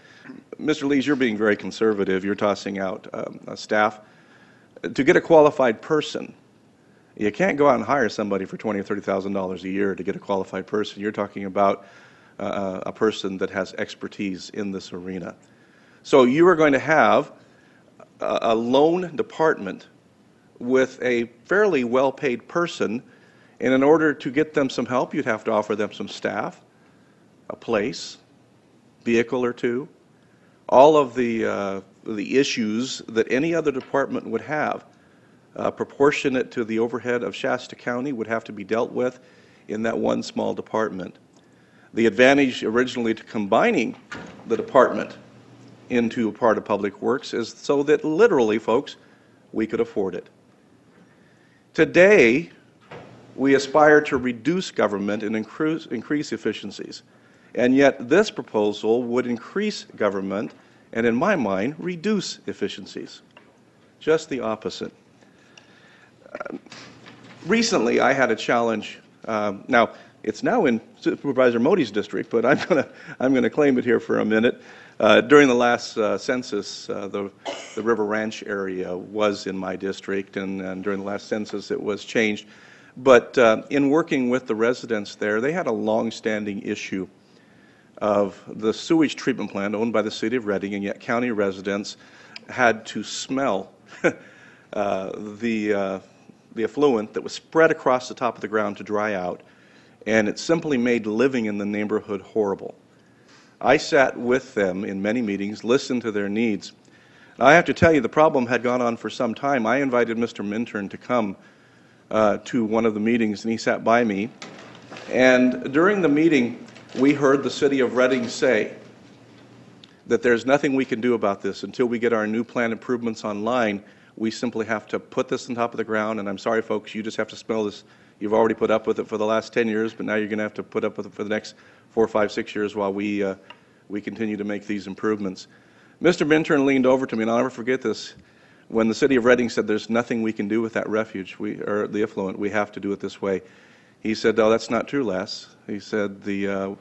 Mr. Lees, you're being very conservative. You're tossing out a staff. To get a qualified person, you can't go out and hire somebody for $20,000 or $30,000 a year to get a qualified person. You're talking about a person that has expertise in this arena. So you are going to have a lone department with a fairly well-paid person, and in order to get them some help, you'd have to offer them some staff, a place, vehicle or two, all of the issues that any other department would have. Proportionate to the overhead of Shasta County would have to be dealt with in that one small department. The advantage originally to combining the department into a part of Public Works is so that literally, folks, we could afford it. Today, we aspire to reduce government and increase efficiencies. And yet this proposal would increase government and, in my mind, reduce efficiencies. Just the opposite. Recently, I had a challenge. Now, it's now in Supervisor Modi's district, but I'm going to claim it here for a minute. During the last census, the River Ranch area was in my district, and during the last census, it was changed. But in working with the residents there, they had a long-standing issue of the sewage treatment plant owned by the city of Reading, and yet county residents had to smell the effluent that was spread across the top of the ground to dry out, and it simply made living in the neighborhood horrible. I sat with them in many meetings, listened to their needs. I have to tell you, the problem had gone on for some time. I invited Mr. Minturn to come to one of the meetings, and he sat by me. And during the meeting, we heard the city of Reading say that there's nothing we can do about this until we get our new plan improvements online. We simply have to put this on top of the ground, and I'm sorry, folks, you just have to smell this. You've already put up with it for the last 10 years, but now you're going to have to put up with it for the next 4, 5, 6 years while we continue to make these improvements. Mr. Minturn leaned over to me, and I'll never forget this, when the city of Reading said there's nothing we can do with that refuge, or the effluent, we have to do it this way. He said, "Oh, that's not true, Les." He said the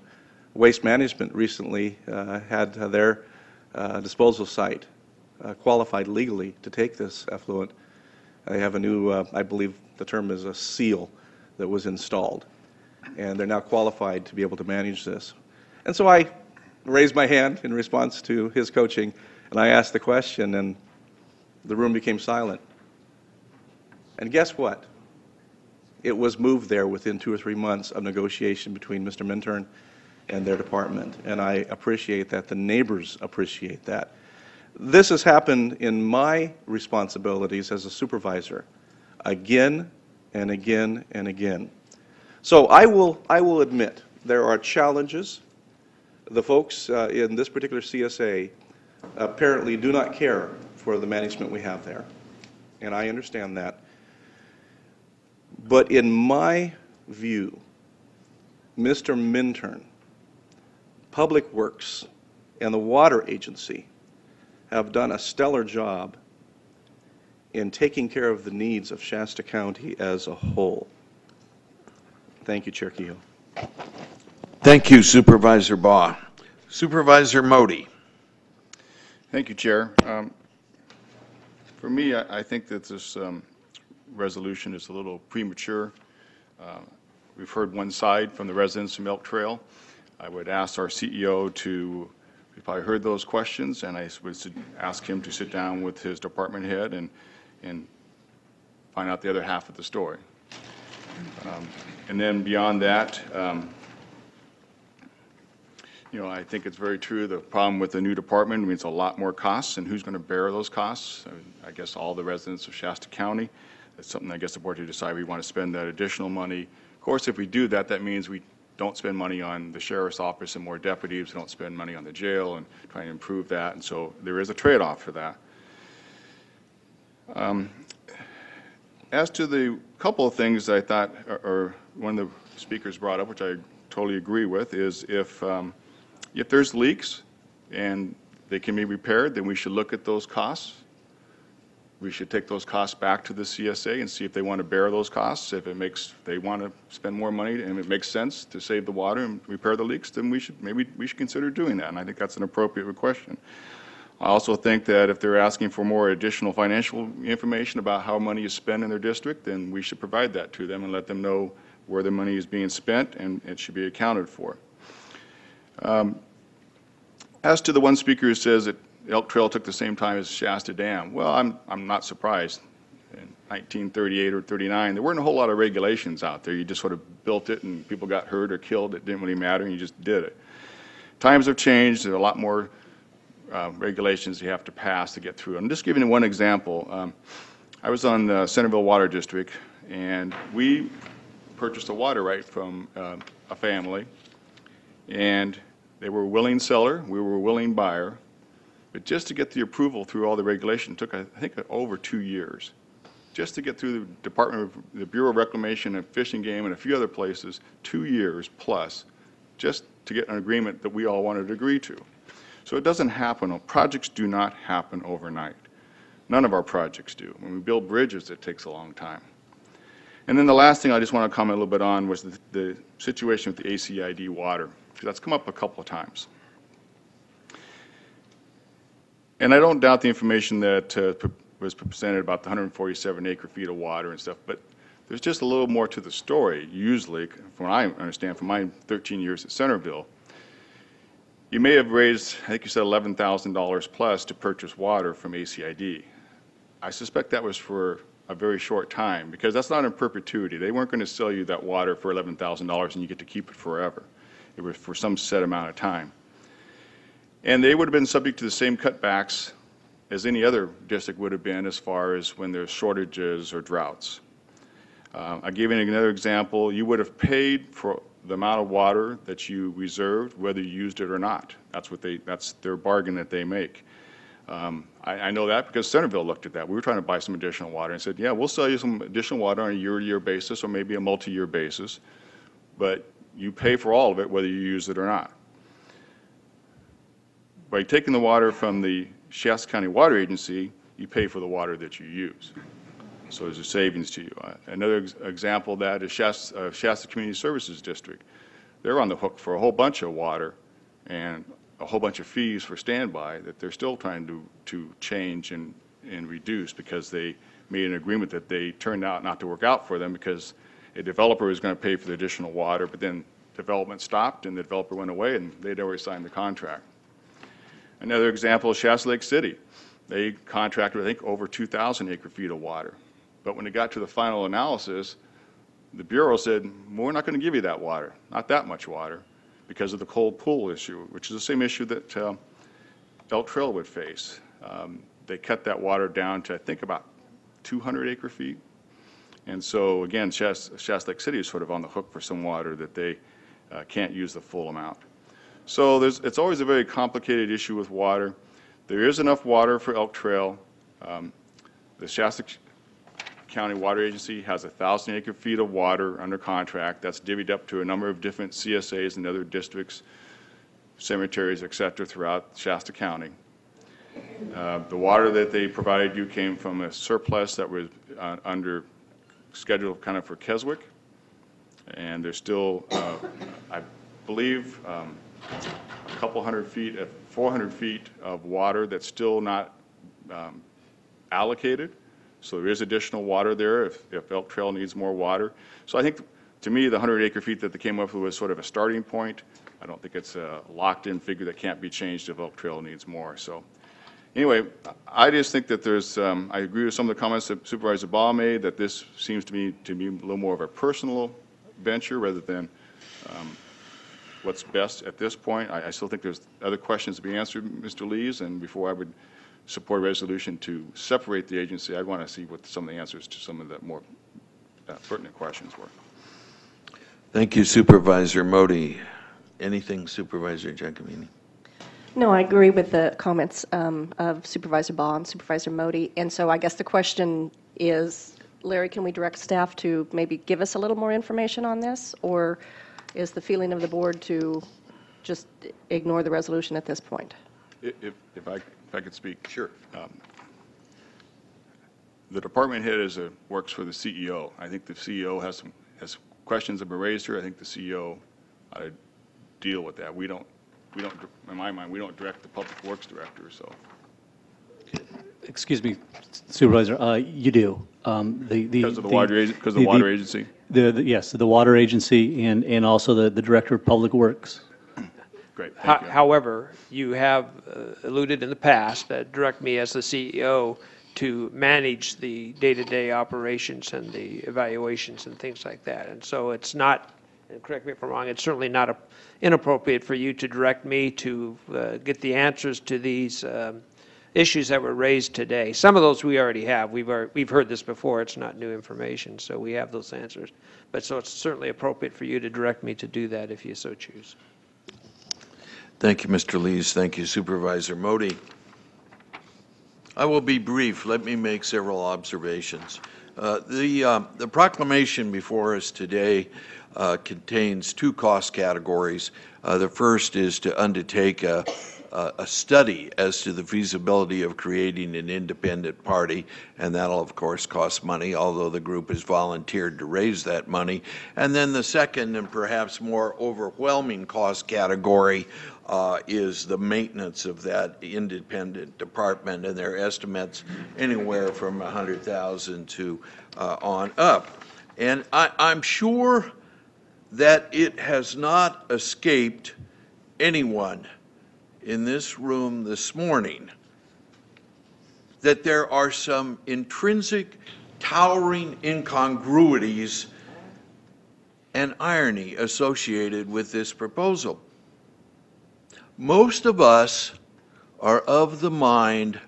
Waste Management recently had their disposal site qualified legally to take this effluent. They have a new, I believe the term is a seal that was installed, and they're now qualified to be able to manage this. And so I raised my hand in response to his coaching, and I asked the question, and the room became silent. And guess what? It was moved there within 2 or 3 months of negotiation between Mr. Minturn and their department, and I appreciate that. The neighbors appreciate that. This has happened in my responsibilities as a supervisor again and again and again. So I will admit there are challenges. The folks in this particular CSA apparently do not care for the management we have there, and I understand that. But in my view, Mr. Minturn, Public Works, and the Water Agency have done a stellar job in taking care of the needs of Shasta County as a whole. Thank you, Chair Kehoe. Thank you, Supervisor Baugh. Supervisor Modi. Thank you, Chair. For me, I think that this resolution is a little premature. We've heard one side from the residents from Elk Trail. I would ask our CEO to, if I heard those questions, and I would ask him to sit down with his department head and find out the other half of the story. And then beyond that, I think it's very true the problem with the new department means a lot more costs, and who's going to bear those costs? I guess all the residents of Shasta County. That's something I guess the board to decide we want to spend that additional money. Of course, if we do that, that means we don't spend money on the sheriff's office and more deputies. We don't spend money on the jail and try and improve that, and so there is a trade-off for that. As to the couple of things I thought, or one of the speakers brought up, which I totally agree with, is if there's leaks and they can be repaired, then we should look at those costs. We should take those costs back to the CSA and see if they want to bear those costs. If they want to spend more money and it makes sense to save the water and repair the leaks, then maybe we should consider doing that. And I think that's an appropriate question. I also think that if they're asking for more additional financial information about how money is spent in their district, then we should provide that to them and let them know where the money is being spent, and it should be accounted for. As to the one speaker who says that Elk Trail took the same time as Shasta Dam, well, I'm not surprised. In 1938 or 39, there weren't a whole lot of regulations out there. You just sort of built it, and people got hurt or killed. It didn't really matter, and you just did it. Times have changed. There are a lot more regulations you have to pass to get through. I'm just giving you one example. I was on the Centerville Water District, and we purchased a water right from a family, and they were a willing seller, we were a willing buyer, but just to get the approval through all the regulation took, I think, over 2 years. Just to get through the Bureau of Reclamation and Fish and Game and a few other places, 2 years plus, just to get an agreement that we all wanted to agree to. So it doesn't happen. Projects do not happen overnight. None of our projects do. When we build bridges, it takes a long time. And then the last thing I just want to comment a little bit on was the situation with the ACID water, because that's come up a couple of times. And I don't doubt the information that was presented about the 147 acre-feet of water and stuff, but there's just a little more to the story, usually, from what I understand from my 13 years at Centerville. you may have raised, I think you said $11,000 plus to purchase water from ACID. I suspect that was for a very short time, because that's not in perpetuity. They weren't going to sell you that water for $11,000 and you get to keep it forever. It was for some set amount of time. And they would have been subject to the same cutbacks as any other district would have been as far as when there's shortages or droughts. I gave you another example. You would have paid for the amount of water that you reserved, whether you used it or not. That's their bargain that they make. I know that because Centerville looked at that. We were trying to buy some additional water and said, yeah, we'll sell you some additional water on a year-to-year basis or maybe a multi-year basis, but you pay for all of it whether you use it or not. By taking the water from the Shasta County Water Agency, you pay for the water that you use. So there's a savings to you. Another example of that is Shasta Community Services District. They're on the hook for a whole bunch of water and a whole bunch of fees for standby that they're still trying to change and reduce, because they made an agreement that they turned out not to work out for them, because a developer was going to pay for the additional water, but then development stopped and the developer went away and they'd already signed the contract. Another example is Shasta Lake City. They contracted, I think, over 2,000 acre-feet of water. But when it got to the final analysis, the Bureau said, we're not going to give you that water, not that much water, because of the cold pool issue, which is the same issue that Elk Trail would face. They cut that water down to, I think, about 200 acre-feet. And so, again, Shasta Lake City is sort of on the hook for some water that they can't use the full amount. So it's always a very complicated issue with water. There is enough water for Elk Trail. The Shasta County Water Agency has 1,000 acre-feet of water under contract. That's divvied up to a number of different CSAs and other districts, cemeteries, et cetera, throughout Shasta County. The water that they provided you came from a surplus that was under schedule kind of for Keswick. And there's still, I believe, a couple hundred feet, 400 feet of water that's still not allocated. So there is additional water there if Elk Trail needs more water. So I think, to me, the 100 acre feet that they came up with was sort of a starting point. I don't think it's a locked-in figure that can't be changed if Elk Trail needs more. So anyway, I just think that there's, I agree with some of the comments that Supervisor Baugh made, that this seems to me to be a little more of a personal venture rather than what's best at this point. I still think there's other questions to be answered, Mr. Lees, and before I would support a resolution to separate the agency, I'd want to see what some of the answers to some of the more pertinent questions were. Thank you, Supervisor Modi. Anything, Supervisor Giacomini? No, I agree with the comments of Supervisor Baugh and Supervisor Modi. And so I guess the question is, Larry, can we direct staff to maybe give us a little more information on this? Or is the feeling of the board to just ignore the resolution at this point? If I could speak. Sure. The department head works for the CEO. I think the CEO has questions that were raised here. I think the CEO ought to deal with that. We don't, in my mind, we don't direct the public works director. So. Excuse me, Supervisor. You do. Because of the water agency. Yes, the water agency and also the director of public works. Great. Thank you. However, you have alluded in the past that direct me as the CEO to manage the day-to-day operations and the evaluations and things like that. And so it's not, and correct me if I'm wrong, it's certainly not inappropriate for you to direct me to get the answers to these issues that were raised today. Some of those we already have. We've heard this before. It's not new information, so we have those answers. But so it's certainly appropriate for you to direct me to do that if you so choose. Thank you, Mr. Lees. Thank you, Supervisor Modi. I will be brief. Let me make several observations. The proclamation before us today contains two cost categories. The first is to undertake a study as to the feasibility of creating an independent party, and that'll of course cost money, although the group has volunteered to raise that money. And then the second and perhaps more overwhelming cost category is the maintenance of that independent department, and their estimates anywhere from $100,000 to on up. And I'm sure that it has not escaped anyone in this room this morning that there are some intrinsic, towering incongruities and irony associated with this proposal. Most of us are of the mind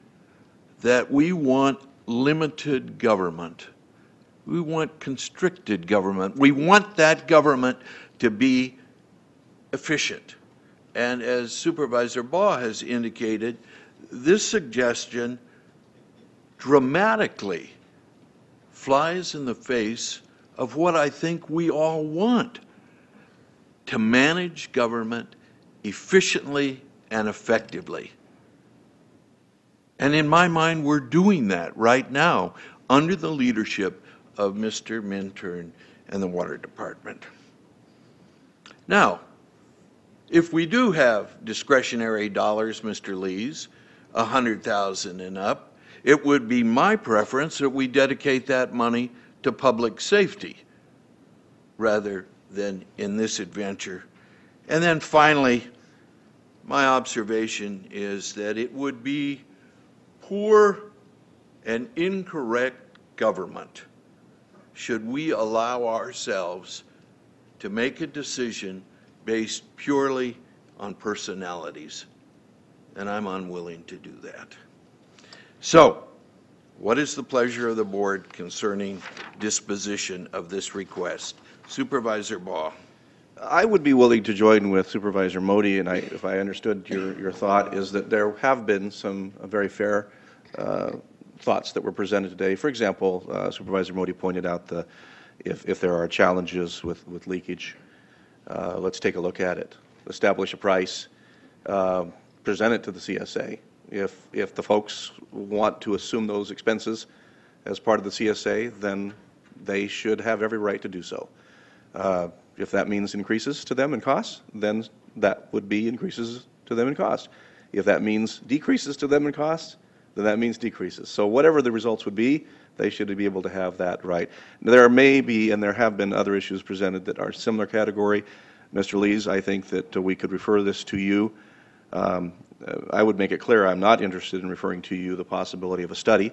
that we want limited government. We want constricted government. We want that government to be efficient. And as Supervisor Baugh has indicated, this suggestion dramatically flies in the face of what I think we all want: to manage government efficiently and effectively. And in my mind, we're doing that right now under the leadership of Mr. Minturn and the Water Department. Now, if we do have discretionary dollars, Mr. Lees, $100,000 and up, it would be my preference that we dedicate that money to public safety rather than in this adventure. And then finally, my observation is that it would be poor and incorrect government should we allow ourselves to make a decision based purely on personalities, and I'm unwilling to do that. So, what is the pleasure of the board concerning disposition of this request? Supervisor Baugh. I would be willing to join with Supervisor Modi, and if I understood your thought, is that there have been some very fair thoughts that were presented today. For example, Supervisor Modi pointed out if there are challenges with leakage, let's take a look at it. Establish a price, present it to the CSA. If the folks want to assume those expenses as part of the CSA, then they should have every right to do so. If that means increases to them in costs, then that would be increases to them in cost. If that means decreases to them in costs, then that means decreases. So whatever the results would be, they should be able to have that right. There may be, and there have been other issues presented that are similar category. Mr. Lees, I think that we could refer this to you. I would make it clear I'm not interested in referring to you the possibility of a study.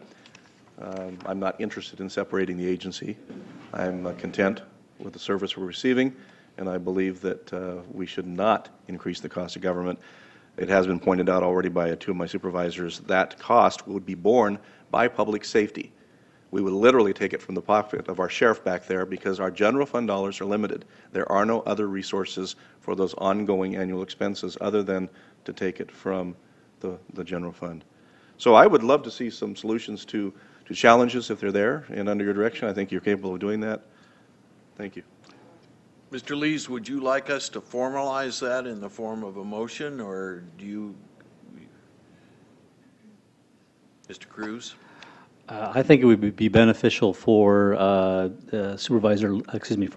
I'm not interested in separating the agency. I'm content with the service we're receiving, and I believe that we should not increase the cost of government. It has been pointed out already by two of my supervisors that cost would be borne by public safety. We would literally take it from the pocket of our sheriff back there because our general fund dollars are limited. There are no other resources for those ongoing annual expenses other than to take it from the general fund. So I would love to see some solutions to challenges if they're there, and under your direction, I think you're capable of doing that. Thank you. Mr. Lees, would you like us to formalize that in the form of a motion, or do you, Mr. Cruz? I think it would be beneficial for for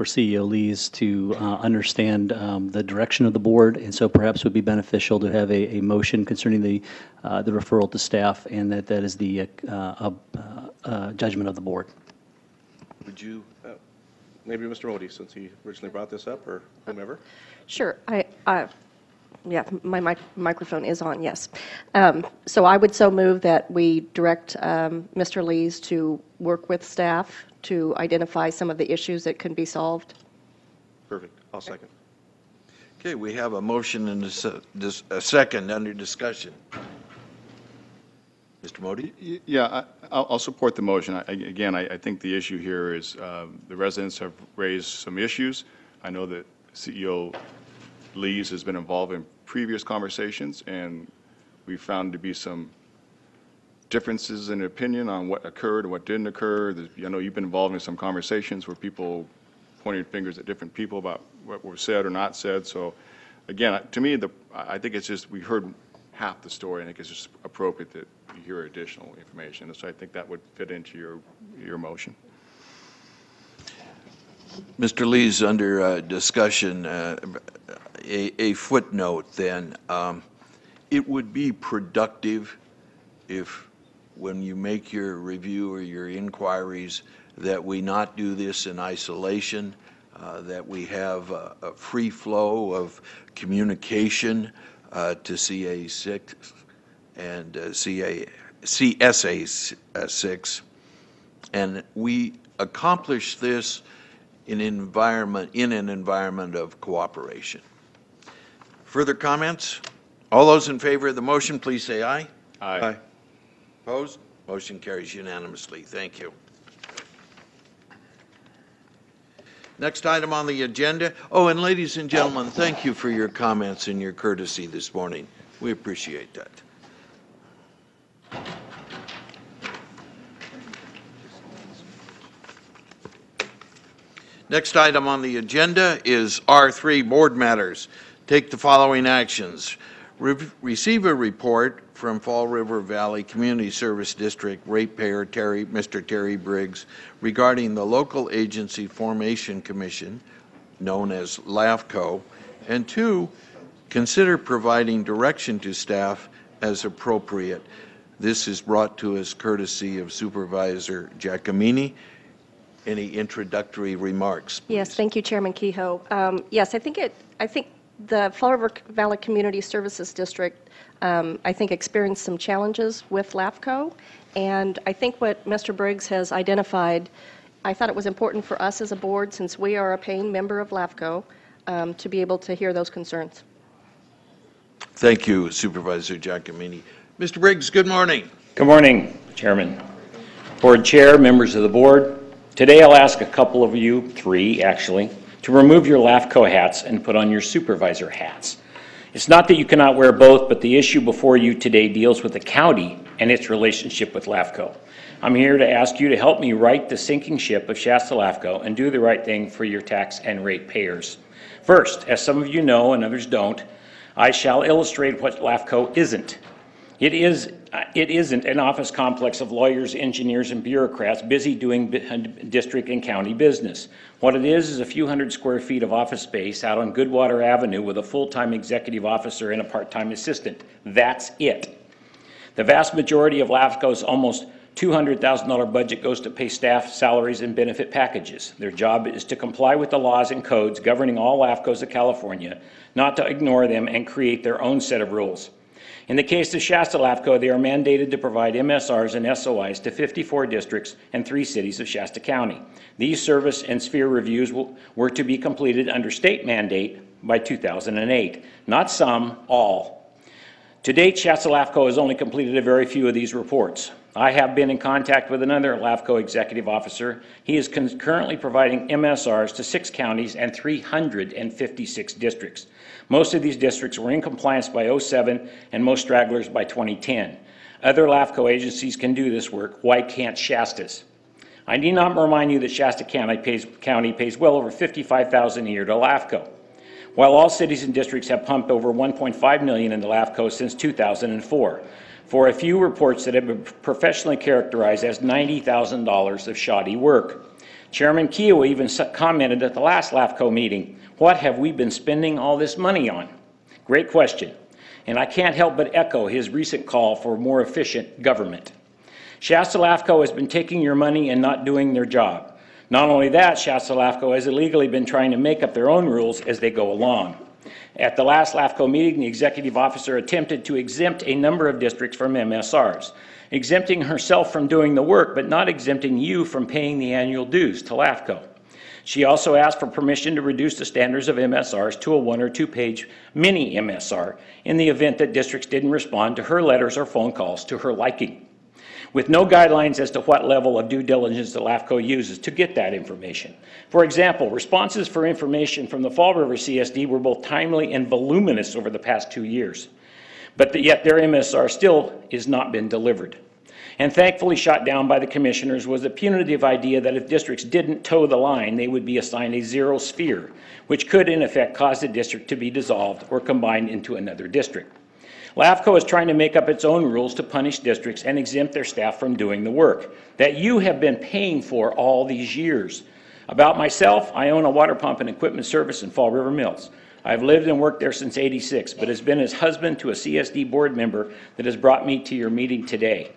CEO Lees to understand the direction of the board, and so perhaps it would be beneficial to have a motion concerning the referral to staff, and that is the judgment of the board. Would you, maybe Mr. Modi, since he originally brought this up, or whomever? Sure. Yeah, my microphone is on, yes. So I would so move that we direct Mr. Lees to work with staff to identify some of the issues that can be solved. Perfect. I'll second. Okay, we have a motion and a second under discussion. Mr. Modi? Yeah, I'll support the motion. I think the issue here is the residents have raised some issues. I know that CEO Lees has been involved in previous conversations, and we found to be some differences in opinion on what occurred and what didn't occur. I know you've been involved in some conversations where people pointed fingers at different people about what was said or not said. So, again, to me, I think it's just we heard half the story. I think it's just appropriate that you hear additional information. So I think that would fit into your motion. Mr. Lees, under discussion, a footnote then. It would be productive if, when you make your review or your inquiries, that we not do this in isolation, that we have a free flow of communication to CA6 and CSA6. And we accomplish this in an environment of cooperation. Further comments? All those in favor of the motion, please say aye. Aye. Opposed? Motion carries unanimously. Thank you. Next item on the agenda. Oh, and ladies and gentlemen, thank you for your comments and your courtesy this morning. We appreciate that. Next item on the agenda is R3 Board Matters. Take the following actions. Receive a report from Fall River Valley Community Service District ratepayer Mr. Terry Briggs regarding the Local Agency Formation Commission, known as LAFCO, and 2, consider providing direction to staff as appropriate. This is brought to us courtesy of Supervisor Giacomini. Any introductory remarks, please? Yes, thank you, Chairman Kehoe. Yes, I think the Fall River Valley Community Services District, I think, experienced some challenges with LAFCO, and I think what Mr. Briggs has identified, I thought it was important for us as a board, since we are a paying member of LAFCO, to be able to hear those concerns. Thank you, Supervisor Giacomini. Mr. Briggs, good morning. Good morning, Chairman, Board Chair, members of the board. Today I'll ask a couple of you, 3 actually, to remove your LAFCO hats and put on your supervisor hats. It's not that you cannot wear both, but the issue before you today deals with the county and its relationship with LAFCO. I'm here to ask you to help me right the sinking ship of Shasta LAFCO and do the right thing for your tax and rate payers. First, as some of you know and others don't, I shall illustrate what LAFCO isn't. It isn't an office complex of lawyers, engineers, and bureaucrats busy doing district and county business. What it is a few hundred square feet of office space out on Goodwater Avenue with a full-time executive officer and a part-time assistant. That's it. The vast majority of LAFCO's almost $200,000 budget goes to pay staff salaries and benefit packages. Their job is to comply with the laws and codes governing all LAFCOs of California, not to ignore them and create their own set of rules. In the case of Shasta LAFCO, they are mandated to provide MSRs and SOIs to 54 districts and 3 cities of Shasta County. These service and sphere reviews were to be completed under state mandate by 2008. Not some, all. To date, Shasta LAFCO has only completed a very few of these reports. I have been in contact with another LAFCO executive officer. He is currently providing MSRs to 6 counties and 356 districts. Most of these districts were in compliance by 2007 and most stragglers by 2010. Other LAFCO agencies can do this work. Why can't Shasta's? I need not remind you that Shasta County pays well over $55,000 a year to LAFCO, while all cities and districts have pumped over $1.5 million into LAFCO since 2004. For a few reports that have been professionally characterized as $90,000 of shoddy work. Chairman Kehoe even commented at the last LAFCO meeting, what have we been spending all this money on? Great question, and I can't help but echo his recent call for more efficient government. Shasta LAFCO has been taking your money and not doing their job. Not only that, Shasta LAFCO has illegally been trying to make up their own rules as they go along. At the last LAFCO meeting, the executive officer attempted to exempt a number of districts from MSRs, exempting herself from doing the work, but not exempting you from paying the annual dues to LAFCO. She also asked for permission to reduce the standards of MSRs to a 1- or 2-page mini MSR in the event that districts didn't respond to her letters or phone calls to her liking, with no guidelines as to what level of due diligence the LAFCO uses to get that information. For example, responses for information from the Fall River CSD were both timely and voluminous over the past 2 years, but yet their MSR still has not been delivered. And thankfully shot down by the commissioners was the punitive idea that if districts didn't toe the line, they would be assigned a 0 sphere, which could in effect cause the district to be dissolved or combined into another district. LAFCO is trying to make up its own rules to punish districts and exempt their staff from doing the work that you have been paying for all these years. About myself, I own a water pump and equipment service in Fall River Mills. I've lived and worked there since '86, but has been as husband to a CSD board member that has brought me to your meeting today.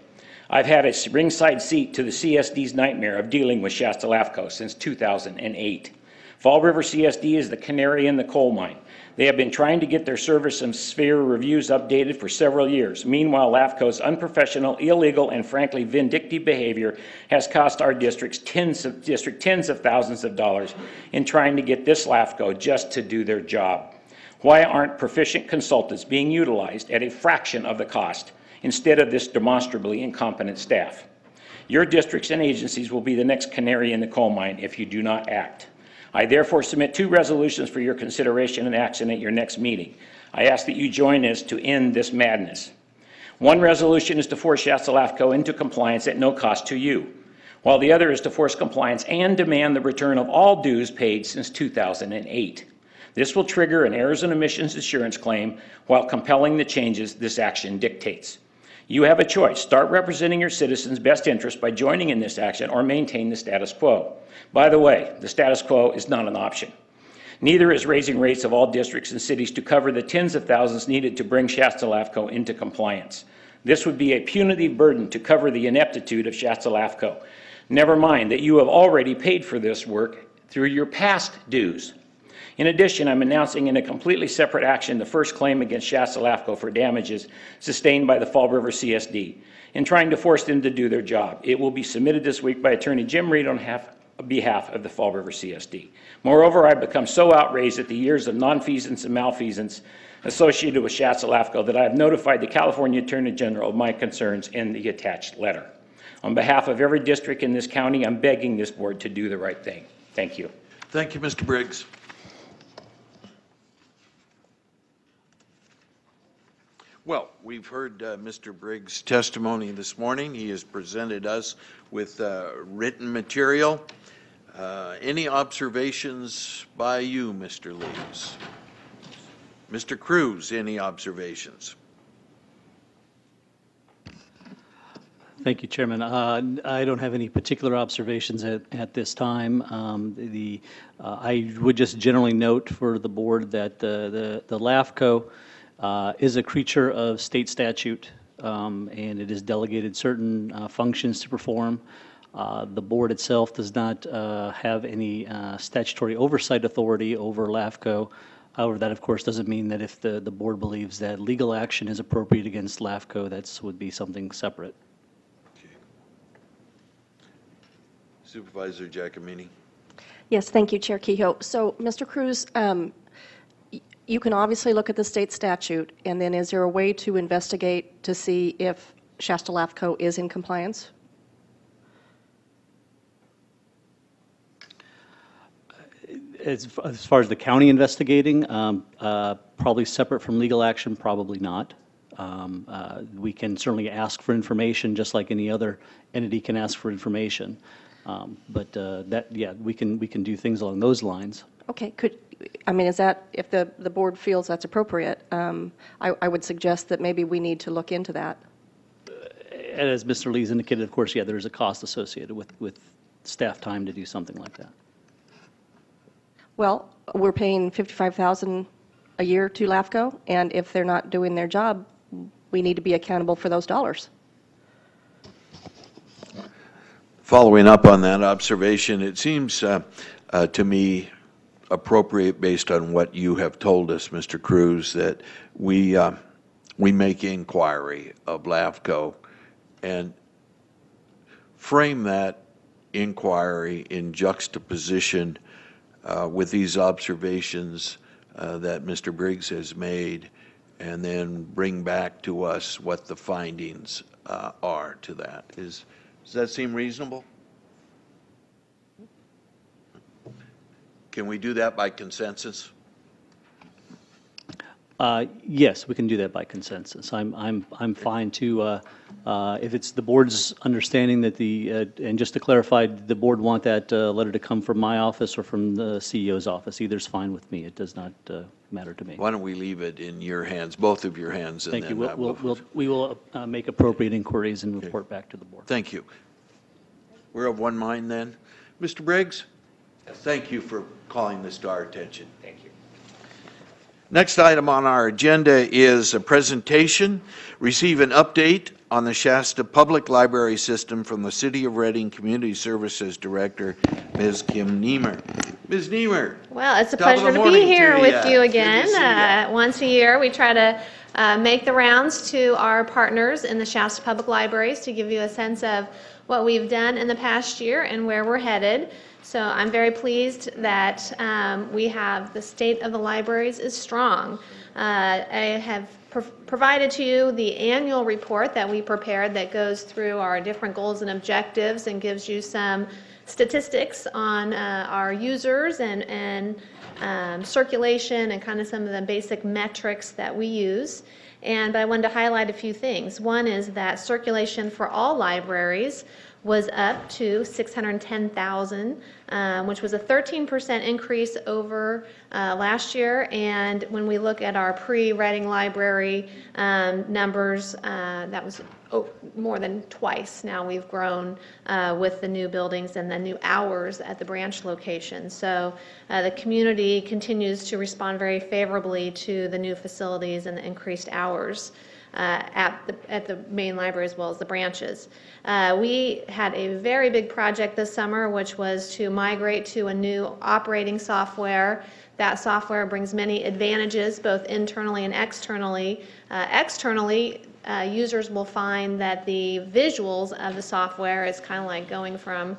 I've had a ringside seat to the CSD's nightmare of dealing with Shasta LAFCO since 2008. Fall River CSD is the canary in the coal mine. They have been trying to get their service and sphere reviews updated for several years. Meanwhile, LAFCO's unprofessional, illegal, and frankly vindictive behavior has cost our district tens of thousands of dollars in trying to get this LAFCO just to do their job. Why aren't proficient consultants being utilized at a fraction of the cost instead of this demonstrably incompetent staff? Your districts and agencies will be the next canary in the coal mine if you do not act. I therefore submit 2 resolutions for your consideration and action at your next meeting. I ask that you join us to end this madness. One resolution is to force Shasta LAFCO into compliance at no cost to you, while the other is to force compliance and demand the return of all dues paid since 2008. This will trigger an errors and omissions insurance claim while compelling the changes this action dictates. You have a choice. Start representing your citizens' best interest by joining in this action or maintain the status quo. By the way, the status quo is not an option. Neither is raising rates of all districts and cities to cover the tens of thousands needed to bring Shasta LAFCO into compliance. This would be a punitive burden to cover the ineptitude of Shasta LAFCO. Never mind that you have already paid for this work through your past dues. In addition, I'm announcing in a completely separate action the first claim against Shasta LAFCO for damages sustained by the Fall River CSD in trying to force them to do their job. It will be submitted this week by Attorney Jim Reed on behalf of the Fall River CSD. Moreover, I've become so outraged at the years of nonfeasance and malfeasance associated with Shasta LAFCO that I have notified the California Attorney General of my concerns in the attached letter. On behalf of every district in this county, I'm begging this board to do the right thing. Thank you. Thank you, Mr. Briggs. Well, we've heard Mr. Briggs' testimony this morning. He has presented us with written material. Any observations by you, Mr. Lees? Mr. Cruz, any observations? Thank you, Chairman. I don't have any particular observations at this time. I would just generally note for the board that the LAFCO is a creature of state statute, and it is delegated certain functions to perform. The board itself does not have any statutory oversight authority over LAFCO. However, that of course doesn't mean that if the board believes that legal action is appropriate against LAFCO, that would be something separate. Okay. Supervisor Giacomini. Yes, thank you, Chair Kehoe. So, Mr. Cruz, you can obviously look at the state statute, and then is there a way to investigate to see if Shasta LAFCO is in compliance? As far as the county investigating, probably separate from legal action, probably not. We can certainly ask for information just like any other entity can ask for information. We can do things along those lines. Okay, is that, if the board feels that's appropriate, I would suggest that maybe we need to look into that. As Mr. Lee's indicated, of course, yeah, there is a cost associated with staff time to do something like that. Well, we're paying $55,000 a year to LAFCO, and if they're not doing their job, we need to be accountable for those dollars. Following up on that observation, it seems to me appropriate, based on what you have told us, Mr. Cruz, that we make inquiry of LAFCO and frame that inquiry in juxtaposition with these observations that Mr. Briggs has made, and then bring back to us what the findings are to that. Does that seem reasonable? Can we do that by consensus? Yes, we can do that by consensus. I'm fine to, if it's the board's understanding that and just to clarify, the board want that letter to come from my office or from the CEO's office. Either's fine with me. It does not matter to me. Why don't we leave it in your hands, both of your hands? Thank you. We will make appropriate inquiries and report back to the board. Thank you. We're of one mind then. Mr. Briggs, thank you for calling this to our attention. Thank you. Next item on our agenda is a presentation, receive an update on the Shasta Public Library System from the City of Reading Community Services Director, Ms. Kim Niemer. Ms. Niemer. Well, it's a Top of the pleasure to morning be here to with ya. you Good to again. see ya. Once a year, we try to make the rounds to our partners in the Shasta Public Libraries to give you a sense of what we've done in the past year and where we're headed. So I'm very pleased that we have the state of the libraries is strong. I have provided to you the annual report that we prepared that goes through our different goals and objectives and gives you some statistics on our users and circulation and kind of some of the basic metrics that we use. But I wanted to highlight a few things. One is that circulation for all libraries was up to 610,000, which was a 13% increase over last year. And when we look at our pre-Reading library numbers, that was more than twice. Now we've grown with the new buildings and the new hours at the branch location. So the community continues to respond very favorably to the new facilities and the increased hours at the main library as well as the branches. We had a very big project this summer, which was to migrate to a new operating software. That software brings many advantages, both internally and externally. Externally, users will find that the visuals of the software is kind of like going from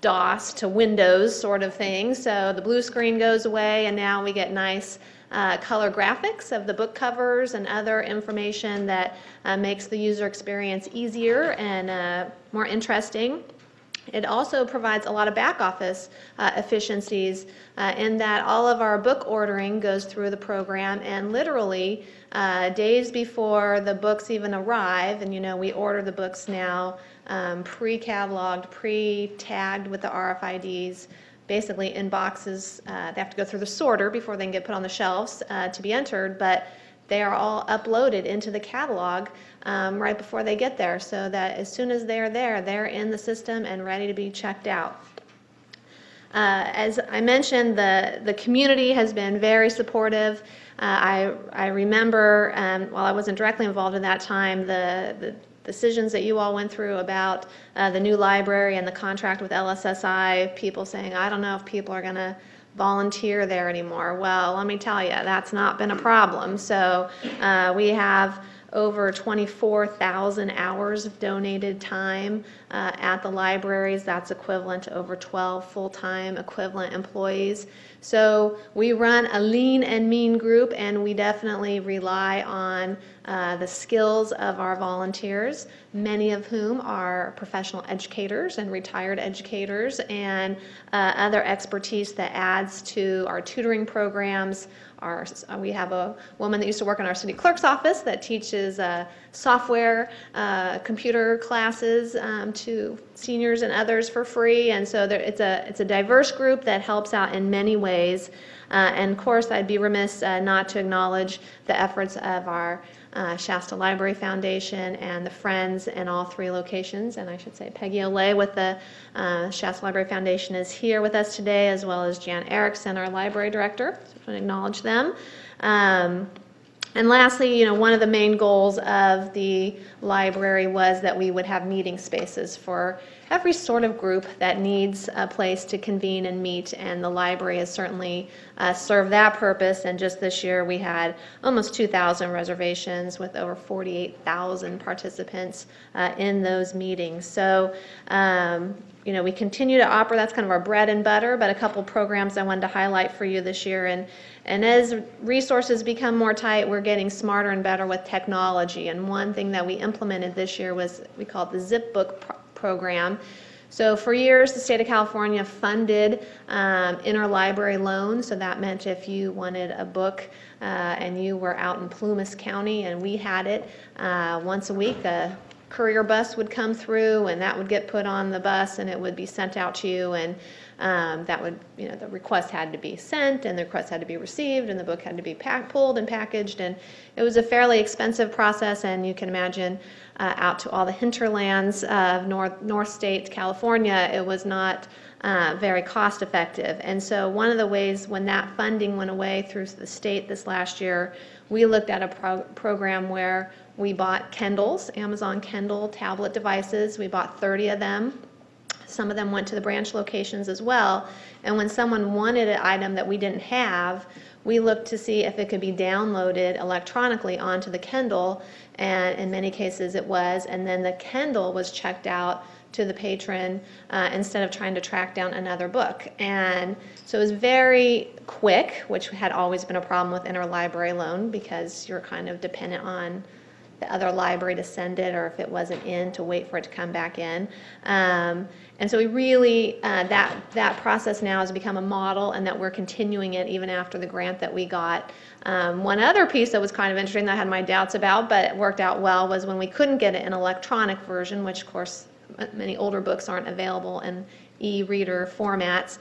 DOS to Windows sort of thing. So the blue screen goes away, and now we get nice color graphics of the book covers and other information that makes the user experience easier and more interesting. It also provides a lot of back office efficiencies in that all of our book ordering goes through the program, and literally days before the books even arrive, and you know we order the books now pre-cataloged, pre-tagged with the RFIDs, basically in boxes. They have to go through the sorter before they can get put on the shelves to be entered, but they are all uploaded into the catalog right before they get there, so that as soon as they're there, they're in the system and ready to be checked out. As I mentioned, the community has been very supportive. I remember, while I wasn't directly involved in that time, the decisions that you all went through about the new library and the contract with LSSI, people saying, I don't know if people are going to volunteer there anymore. Well, let me tell you, that's not been a problem. So we have over 24,000 hours of donated time at the libraries. That's equivalent to over 12 full-time equivalent employees. So we run a lean and mean group, and we definitely rely on the skills of our volunteers, many of whom are professional educators and retired educators, and other expertise that adds to our tutoring programs. We have a woman that used to work in our city clerk's office that teaches software, computer classes to seniors and others for free, and so it's a diverse group that helps out in many ways. And of course, I'd be remiss not to acknowledge the efforts of our Shasta Library Foundation and the Friends in all three locations. And I should say Peggy Olay with the Shasta Library Foundation is here with us today, as well as Jan Erickson, our library director. So I want to acknowledge them. And lastly, one of the main goals of the library was that we would have meeting spaces for every sort of group that needs a place to convene and meet, and the library has certainly served that purpose. And just this year we had almost 2,000 reservations with over 48,000 participants in those meetings. So we continue to operate. That's kind of our bread and butter, but a couple programs I wanted to highlight for you this year. And as resources become more tight, we're getting smarter and better with technology. And one thing that we implemented this year was we call it the Zip Book program. So for years, the state of California funded interlibrary loans. So that meant if you wanted a book and you were out in Plumas County and we had it, once a week, a courier bus would come through, and that would get put on the bus, and it would be sent out to you. And that would, the request had to be sent, and the request had to be received, and the book had to be pulled and packaged, and it was a fairly expensive process. And you can imagine out to all the hinterlands of North State California, it was not very cost effective. And so one of the ways when that funding went away through the state this last year, we looked at a program where we bought Kindles, Amazon Kindle tablet devices. We bought 30 of them, Some of them went to the branch locations as well. And when someone wanted an item that we didn't have, we looked to see if it could be downloaded electronically onto the Kindle, and in many cases it was, and then the Kindle was checked out to the patron instead of trying to track down another book. And so it was very quick, which had always been a problem with interlibrary loan because you're kind of dependent on the other library to send it, or if it wasn't in, to wait for it to come back in. And so we really, that process now has become a model, and that we're continuing it even after the grant that we got. One other piece that was kind of interesting that I had my doubts about, but it worked out well, was when we couldn't get it in electronic version, which of course many older books aren't available in e-reader formats,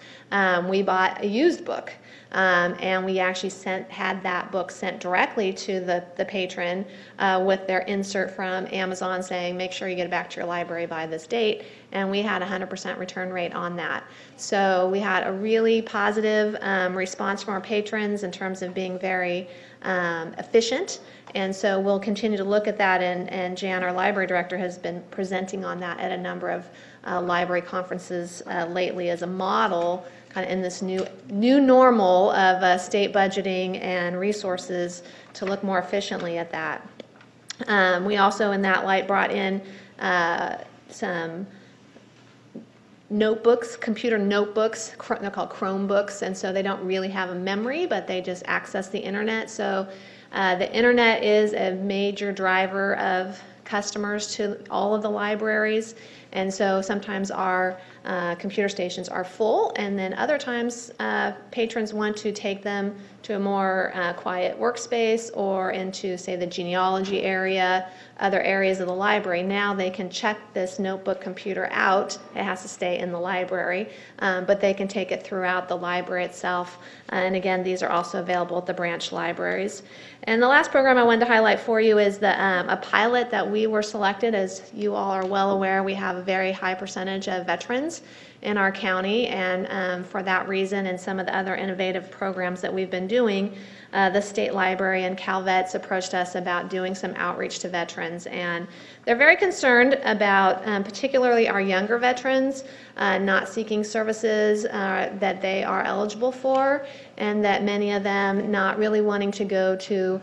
we bought a used book. And we actually had that book sent directly to the patron with their insert from Amazon saying, make sure you get it back to your library by this date. And we had a 100% return rate on that. So we had a really positive response from our patrons in terms of being very efficient. And so we'll continue to look at that, and Jan, our library director, has been presenting on that at a number of library conferences lately as a model, kind of in this new normal of state budgeting and resources to look more efficiently at that. We also, in that light, brought in some notebooks, computer notebooks. They're called Chromebooks, and so they don't really have a memory, but they just access the internet. So the internet is a major driver of customers to all of the libraries, and so sometimes our computer stations are full, and then other times patrons want to take them to a more quiet workspace or into, say, the genealogy area, other areas of the library. Now they can check this notebook computer out. It has to stay in the library, but they can take it throughout the library itself. And again, these are also available at the branch libraries. And the last program I wanted to highlight for you is a pilot that we were selected. As you all are well aware, we have a very high percentage of veterans in our county, and for that reason and some of the other innovative programs that we've been doing, the state library and CalVets approached us about doing some outreach to veterans, and they're very concerned about particularly our younger veterans not seeking services that they are eligible for, and that many of them not really wanting to go to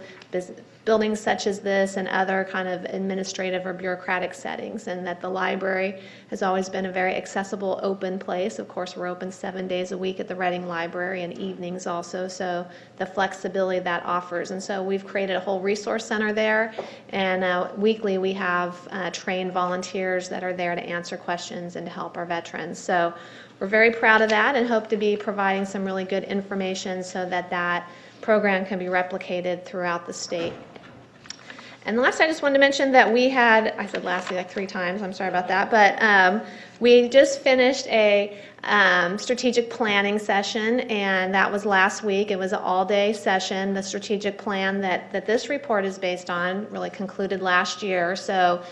buildings such as this and other kind of administrative or bureaucratic settings, and that the library has always been a very accessible, open place. Of course, we're open 7 days a week at the Reading Library and evenings also, so the flexibility that offers. And so we've created a whole resource center there, and weekly we have trained volunteers that are there to answer questions and to help our veterans. So we're very proud of that and hope to be providing some really good information so that that program can be replicated throughout the state. And last, I just wanted to mention that we had, I said lastly like 3 times, I'm sorry about that, but we just finished a strategic planning session, and that was last week. It was an all-day session. The strategic plan that this report is based on really concluded last year. So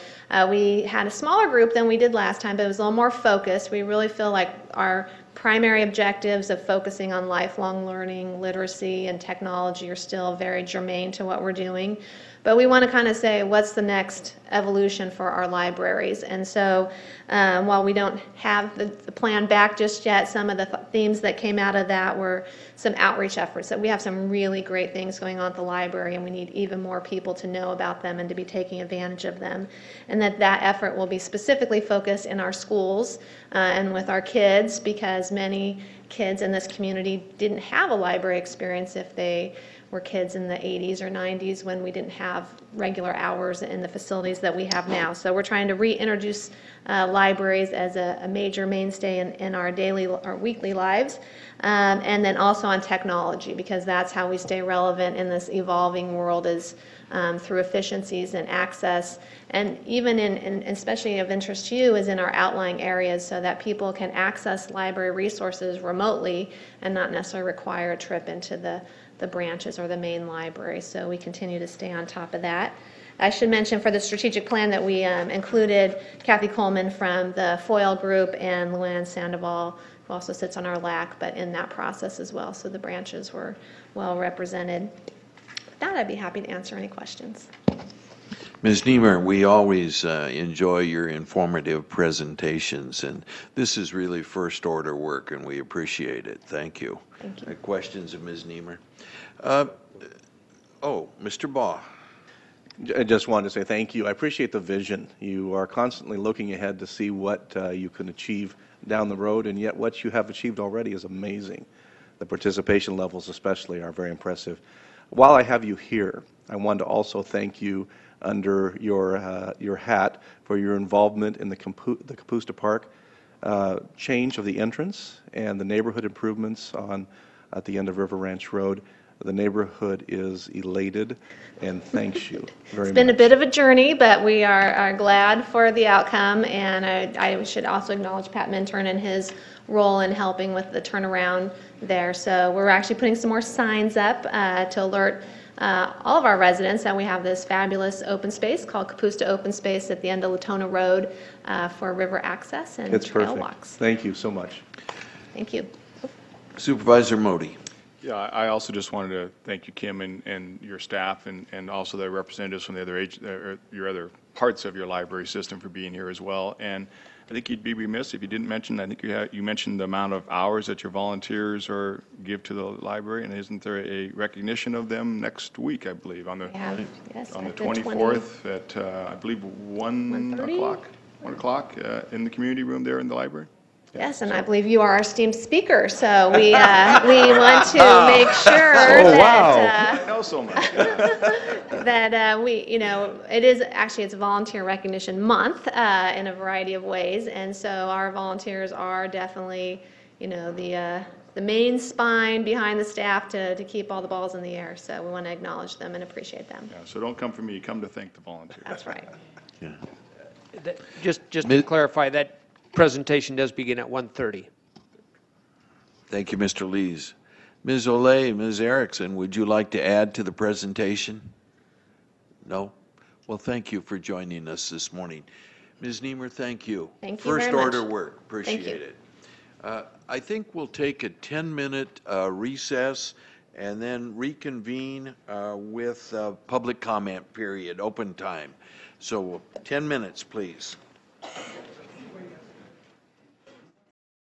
we had a smaller group than we did last time, but it was a little more focused. We really feel like our primary objectives of focusing on lifelong learning, literacy, and technology are still very germane to what we're doing. But we want to kind of say, what's the next evolution for our libraries? And so while we don't have the plan back just yet, some of the themes that came out of that were some outreach efforts. That we have some really great things going on at the library, and we need even more people to know about them and to be taking advantage of them. And that effort will be specifically focused in our schools and with our kids, because many kids in this community didn't have a library experience if they were kids in the 80s or 90s when we didn't have regular hours in the facilities that we have now. So we're trying to reintroduce libraries as a major mainstay in our daily or weekly lives, and then also on technology, because that's how we stay relevant in this evolving world, is through efficiencies and access, and even in especially of interest to you is in our outlying areas, so that people can access library resources remotely and not necessarily require a trip into the branches or the main library. So we continue to stay on top of that. I should mention for the strategic plan that we included Kathy Coleman from the FOIL group and Luann Sandoval, who also sits on our LAC, but in that process as well. So the branches were well represented. With that, I'd be happy to answer any questions. Ms. Niemer, we always enjoy your informative presentations, and this is really first order work, and we appreciate it. Thank you. Thank you. Questions of Ms. Niemer? Mr. Baugh. I just wanted to say thank you. I appreciate the vision. You are constantly looking ahead to see what you can achieve down the road, and yet what you have achieved already is amazing. The participation levels especially are very impressive. While I have you here, I want to also thank you under your hat for your involvement in the Kapusta Park change of the entrance and the neighborhood improvements at the end of River Ranch Road. The neighborhood is elated and thanks you very much. It's been a bit of a journey, but we are glad for the outcome, and I should also acknowledge Pat Minturn and his role in helping with the turnaround there. So we're actually putting some more signs up to alert all of our residents that we have this fabulous open space called Kapusta Open Space at the end of Latona Road for river access and trail walks. Thank you so much. Thank you. Supervisor Modi. Yeah, I also just wanted to thank you, Kim, and your staff, and also the representatives from the other your other parts of your library system for being here as well. And I think you'd be remiss if you didn't mention. I think you mentioned the amount of hours that your volunteers give to the library, and isn't there a recognition of them next week? I believe on the 24th at I believe 1 o'clock. 1 o'clock in the community room there in the library. Yes, and I believe you are our esteemed speaker, so we want to make sure that I know so much. that it is actually it's Volunteer Recognition Month in a variety of ways, and so our volunteers are definitely the main spine behind the staff to keep all the balls in the air. So we want to acknowledge them and appreciate them. Yeah, so don't come for me, come to thank the volunteers. That's right. Yeah. Just to clarify, that presentation does begin at 1:30. Thank you, Mr. Lees. Ms. Olay, Ms. Erickson, would you like to add to the presentation? No? Well, thank you for joining us this morning. Ms. Niemer, thank you. Thank you First very much. order work. Appreciate it. I think we'll take a 10-minute recess and then reconvene with public comment period, open time. So 10 minutes, please.